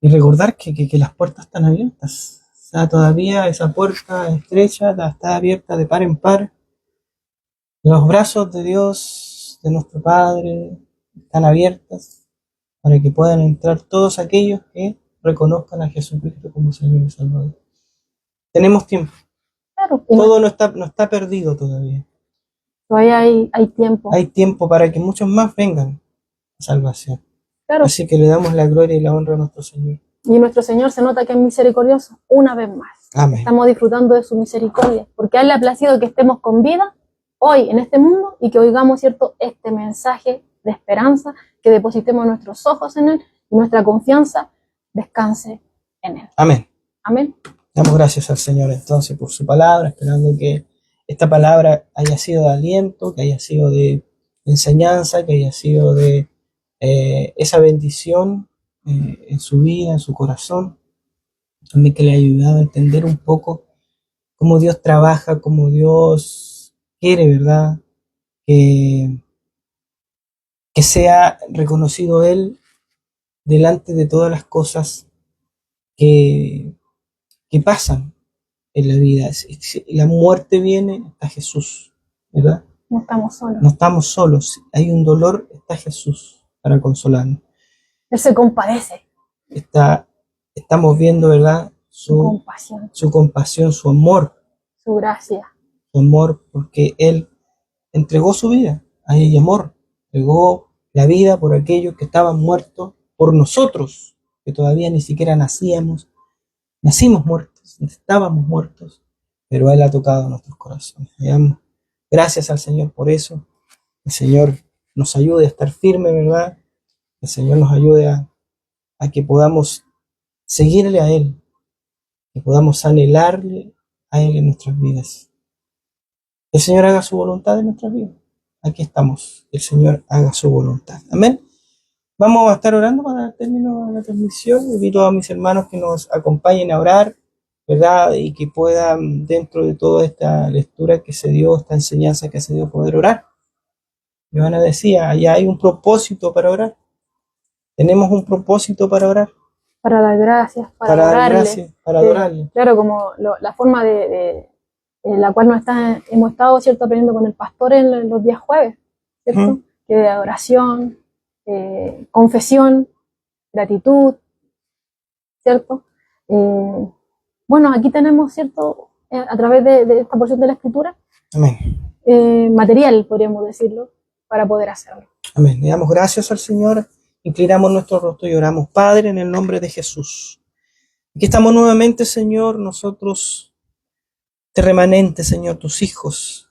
Y recordar que las puertas están abiertas. O sea, todavía esa puerta estrecha está abierta de par en par. Los brazos de Dios, de nuestro Padre, están abiertas para que puedan entrar todos aquellos que reconozcan a Jesucristo como Señor y Salvador. Tenemos tiempo. Claro, todo no está perdido todavía. Todavía hay tiempo. Hay tiempo para que muchos más vengan a salvación. Claro. Así que le damos la gloria y la honra a nuestro Señor. Y nuestro Señor se nota que es misericordioso una vez más. Amén. Estamos disfrutando de su misericordia, porque a Él le ha placido que estemos con vida hoy en este mundo y que oigamos, ¿cierto?, este mensaje de esperanza, que depositemos nuestros ojos en Él y nuestra confianza descanse en Él. Amén. Amén. Damos gracias al Señor entonces por su palabra, esperando que esta palabra haya sido de aliento, que haya sido de enseñanza, que haya sido de esa bendición en su vida, en su corazón. También que le haya ayudado a entender un poco cómo Dios trabaja, cómo Dios quiere, ¿verdad? Que sea reconocido Él delante de todas las cosas que, que pasan en la vida. Si la muerte viene, está Jesús, ¿verdad? No estamos solos. No estamos solos. Hay un dolor, está Jesús para consolarnos. Él se compadece. Estamos viendo, ¿verdad? Su compasión, su amor, su amor, porque Él entregó su vida. Ahí hay amor. Entregó la vida por aquellos que estaban muertos, por nosotros, que todavía ni siquiera nacimos muertos, estábamos muertos, pero Él ha tocado nuestros corazones. Digamos, gracias al Señor por eso. El Señor nos ayude a estar firmes, ¿verdad? El Señor nos ayude a que podamos seguirle a Él, que podamos anhelarle a Él en nuestras vidas. El Señor haga su voluntad en nuestras vidas. Aquí estamos. El Señor haga su voluntad. Amén. Vamos a estar orando para el término de la transmisión. Invito a mis hermanos que nos acompañen a orar, ¿verdad? Y que puedan, dentro de toda esta lectura que se dio, esta enseñanza que se dio, poder orar. Johanna decía, allá hay un propósito para orar. Tenemos un propósito para orar. Para dar gracias, para dar gracias, para adorarle. Claro, como la forma en la cual hemos estado, ¿cierto?, aprendiendo con el pastor en los días jueves, ¿cierto? Que de adoración, confesión, gratitud, ¿cierto? Bueno, aquí tenemos, ¿cierto?, a través de esta porción de la Escritura, amén, material, podríamos decirlo, para poder hacerlo. Amén. Le damos gracias al Señor, inclinamos nuestro rostro y oramos. Padre, en el nombre de Jesús. Aquí estamos nuevamente, Señor, nosotros, este remanente, Señor, tus hijos.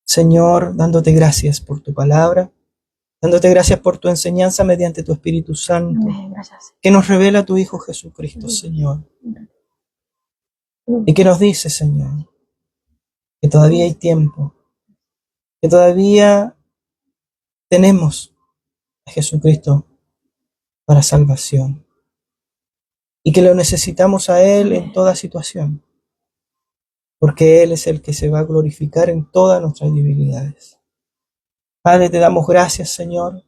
Señor, dándote gracias por tu palabra, dándote gracias por tu enseñanza mediante tu Espíritu Santo, que nos revela tu Hijo Jesucristo, Señor. Y que nos dice, Señor, que todavía hay tiempo, que todavía tenemos a Jesucristo para salvación y que lo necesitamos a Él en toda situación, porque Él es el que se va a glorificar en todas nuestras debilidades. Padre, te damos gracias, Señor.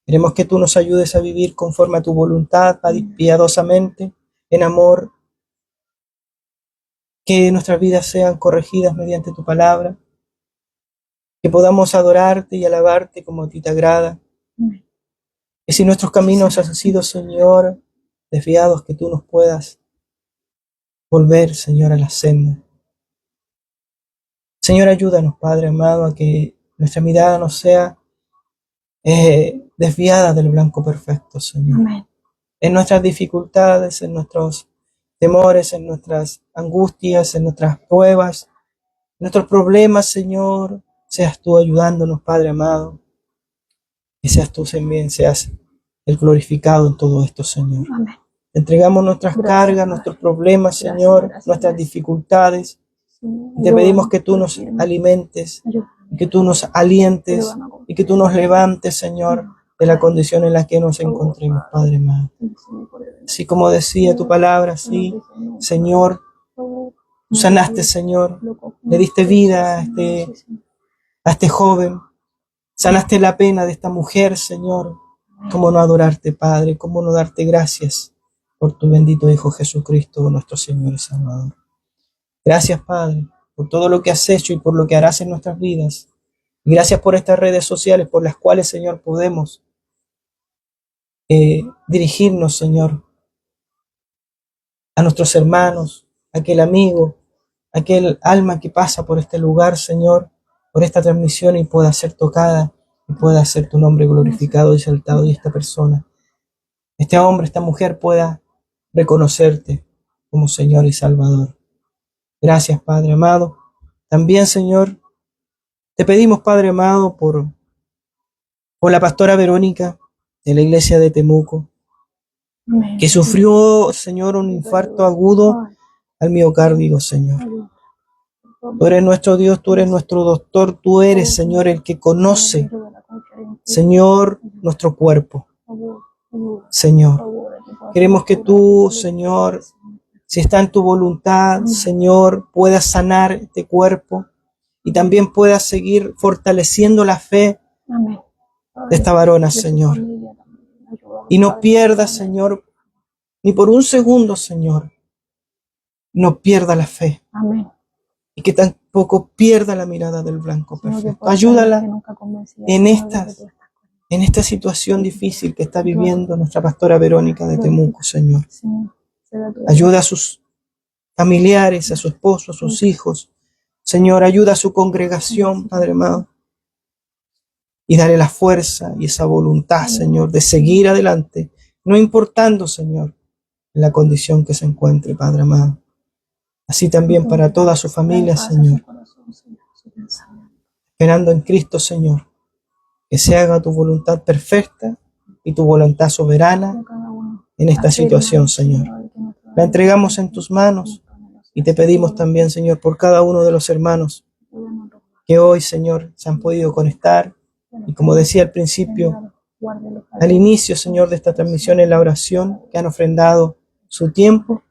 Queremos que tú nos ayudes a vivir conforme a tu voluntad, piadosamente, en amor, que nuestras vidas sean corregidas mediante tu palabra, que podamos adorarte y alabarte como a ti te agrada. Que si nuestros caminos han sido, Señor, desviados, que tú nos puedas volver, Señor, a la senda. Señor, ayúdanos, Padre amado, a que nuestra mirada no sea desviada del blanco perfecto, Señor. Amén. En nuestras dificultades, en nuestros temores, en nuestras angustias, en nuestras pruebas, en nuestros problemas, Señor, seas tú ayudándonos, Padre amado. Que seas tú también, seas el glorificado en todo esto, Señor. Amén. Entregamos nuestras cargas, nuestros problemas, Señor, nuestras dificultades. Y te pedimos que tú nos alimentes, que tú nos alientes y que tú nos levantes, Señor, de la condición en la que nos encontremos, Padre amado. Así como decía tu palabra, sí, Señor, tú sanaste, Señor, le diste vida a este joven, sanaste la pena de esta mujer, Señor. ¿Cómo no adorarte, Padre? ¿Cómo no darte gracias por tu bendito Hijo Jesucristo, nuestro Señor y Salvador? Gracias, Padre, por todo lo que has hecho y por lo que harás en nuestras vidas. Y gracias por estas redes sociales por las cuales, Señor, podemos dirigirnos, Señor, a nuestros hermanos, aquel amigo, aquel alma que pasa por este lugar, Señor, por esta transmisión y pueda ser tocada y pueda ser tu nombre glorificado y exaltado y esta persona, este hombre, esta mujer pueda reconocerte como Señor y Salvador. Gracias, Padre amado. También, Señor, te pedimos, Padre amado, por la pastora Verónica de la iglesia de Temuco, que sufrió, Señor, un infarto agudo al miocardio, Señor. Tú eres nuestro Dios, tú eres nuestro doctor, tú eres, Señor, el que conoce, Señor, nuestro cuerpo. Señor, queremos que tú, Señor, si está en tu voluntad, Señor, puedas sanar este cuerpo y también puedas seguir fortaleciendo la fe de esta varona, Señor. Y no pierdas, Señor, ni por un segundo, Señor, no pierda la fe. Amén. Y que tampoco pierda la mirada del blanco Sino que perfecto. pueda Ayúdala saber que nunca convencida, en Señor, de que tú estás con ella. en esta situación difícil que está viviendo nuestra pastora Verónica de Temuco, Señor. Señor, sea tu Ayuda a sus familiares, a su esposo, a sus hijos. Señor, ayuda a su congregación, Padre amado. Y dale la fuerza y esa voluntad, Señor, de seguir adelante, no importando, Señor, la condición que se encuentre, Padre amado. Así también para toda su familia, Señor. Esperando en Cristo, Señor, que se haga tu voluntad perfecta y tu voluntad soberana en esta situación, Señor. La entregamos en tus manos y te pedimos también, Señor, por cada uno de los hermanos que hoy, Señor, se han podido conectar. Y como decía al principio, al inicio, Señor, de esta transmisión en la oración, que han ofrendado su tiempo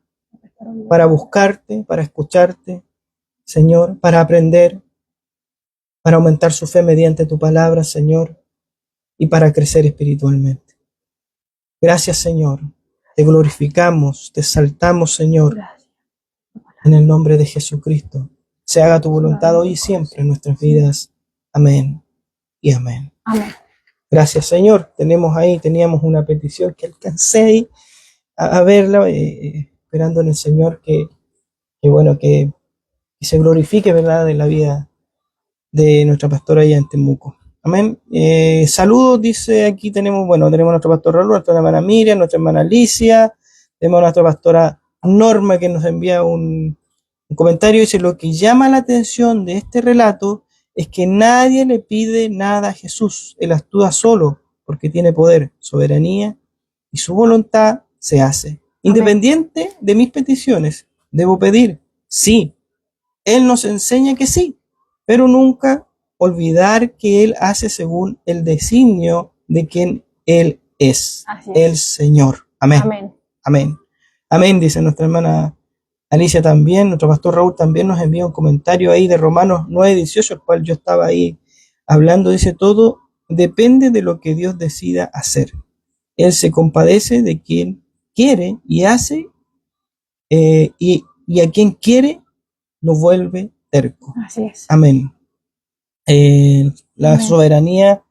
para buscarte, para escucharte, Señor, para aprender, para aumentar su fe mediante tu palabra, Señor, y para crecer espiritualmente. Gracias, Señor. Te glorificamos, te exaltamos, Señor, en el nombre de Jesucristo. Se haga tu voluntad hoy y siempre en nuestras vidas. Amén y amén. Amén. Gracias, Señor. Teníamos una petición que alcancé a verla, esperando en el Señor que se glorifique, ¿verdad?, de la vida de nuestra pastora allá en Temuco. Amén. Saludos, dice aquí tenemos a nuestro pastor Raúl, nuestra hermana Miriam, nuestra hermana Alicia, tenemos a nuestra pastora Norma que nos envía un comentario, dice: lo que llama la atención de este relato es que nadie le pide nada a Jesús, él actúa solo porque tiene poder, soberanía y su voluntad se hace. Independiente de mis peticiones, debo pedir, sí, él nos enseña que sí, pero nunca olvidar que él hace según el designio de quien él es, el Señor. Amén. Amén. Amén. Amén, dice nuestra hermana Alicia también. Nuestro pastor Raúl también nos envía un comentario ahí de Romanos 9:18, el cual yo estaba ahí hablando. Dice: todo depende de lo que Dios decida hacer. Él se compadece de quien quiere y hace, y a quien quiere lo vuelve terco. Así es. Amén. La Amén. soberanía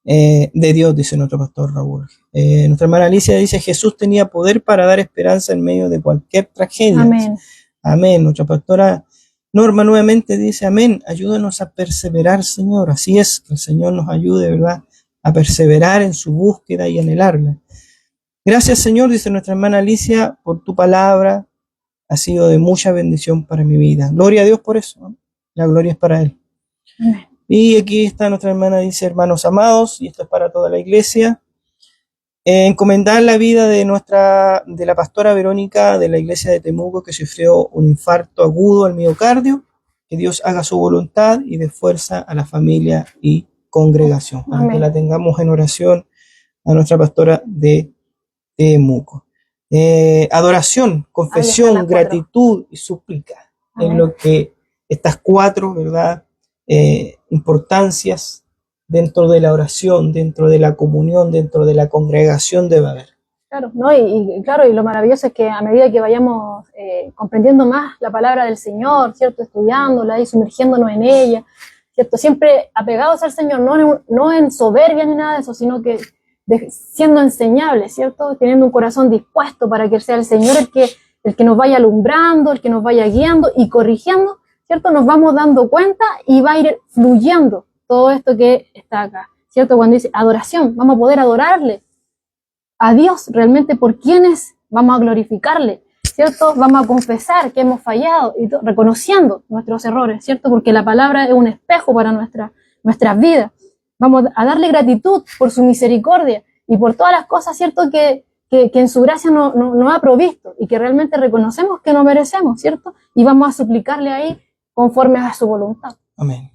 de Dios, dice nuestro pastor Raúl. Nuestra hermana Alicia dice: Jesús tenía poder para dar esperanza en medio de cualquier tragedia. Amén. Amén. Nuestra pastora Norma nuevamente dice: amén, ayúdanos a perseverar, Señor. Así es, que el Señor nos ayude, ¿verdad?, a perseverar en su búsqueda y anhelarla. Gracias, Señor, dice nuestra hermana Alicia, por tu palabra. Ha sido de mucha bendición para mi vida. Gloria a Dios por eso, ¿no? La gloria es para Él. Amén. Y aquí está nuestra hermana, dice: hermanos amados, y esto es para toda la iglesia, encomendar la vida de la pastora Verónica de la iglesia de Temuco, que sufrió un infarto agudo al miocardio. Que Dios haga su voluntad y dé fuerza a la familia y congregación. Para que la tengamos en oración a nuestra pastora de Temuco. Adoración, confesión, gratitud y súplica. Es lo que estas cuatro, ¿verdad?, importancias dentro de la oración, dentro de la comunión, dentro de la congregación debe haber. Claro, ¿no? Claro, y lo maravilloso es que a medida que vayamos comprendiendo más la palabra del Señor, ¿cierto?, estudiándola y sumergiéndonos en ella, ¿cierto?, siempre apegados al Señor, no en soberbia ni nada de eso, sino que siendo enseñables, ¿cierto?, teniendo un corazón dispuesto para que sea el Señor el que nos vaya alumbrando, el que nos vaya guiando y corrigiendo, ¿cierto? Nos vamos dando cuenta y va a ir fluyendo todo esto que está acá, ¿cierto? Cuando dice adoración, vamos a poder adorarle a Dios realmente por quienes vamos a glorificarle, ¿cierto? Vamos a confesar que hemos fallado y reconociendo nuestros errores, ¿cierto? Porque la palabra es un espejo para nuestras vidas. Vamos a darle gratitud por su misericordia y por todas las cosas, ¿cierto?, que en su gracia nos ha provisto y que realmente reconocemos que no merecemos, ¿cierto? Y vamos a suplicarle ahí conforme a su voluntad. Amén.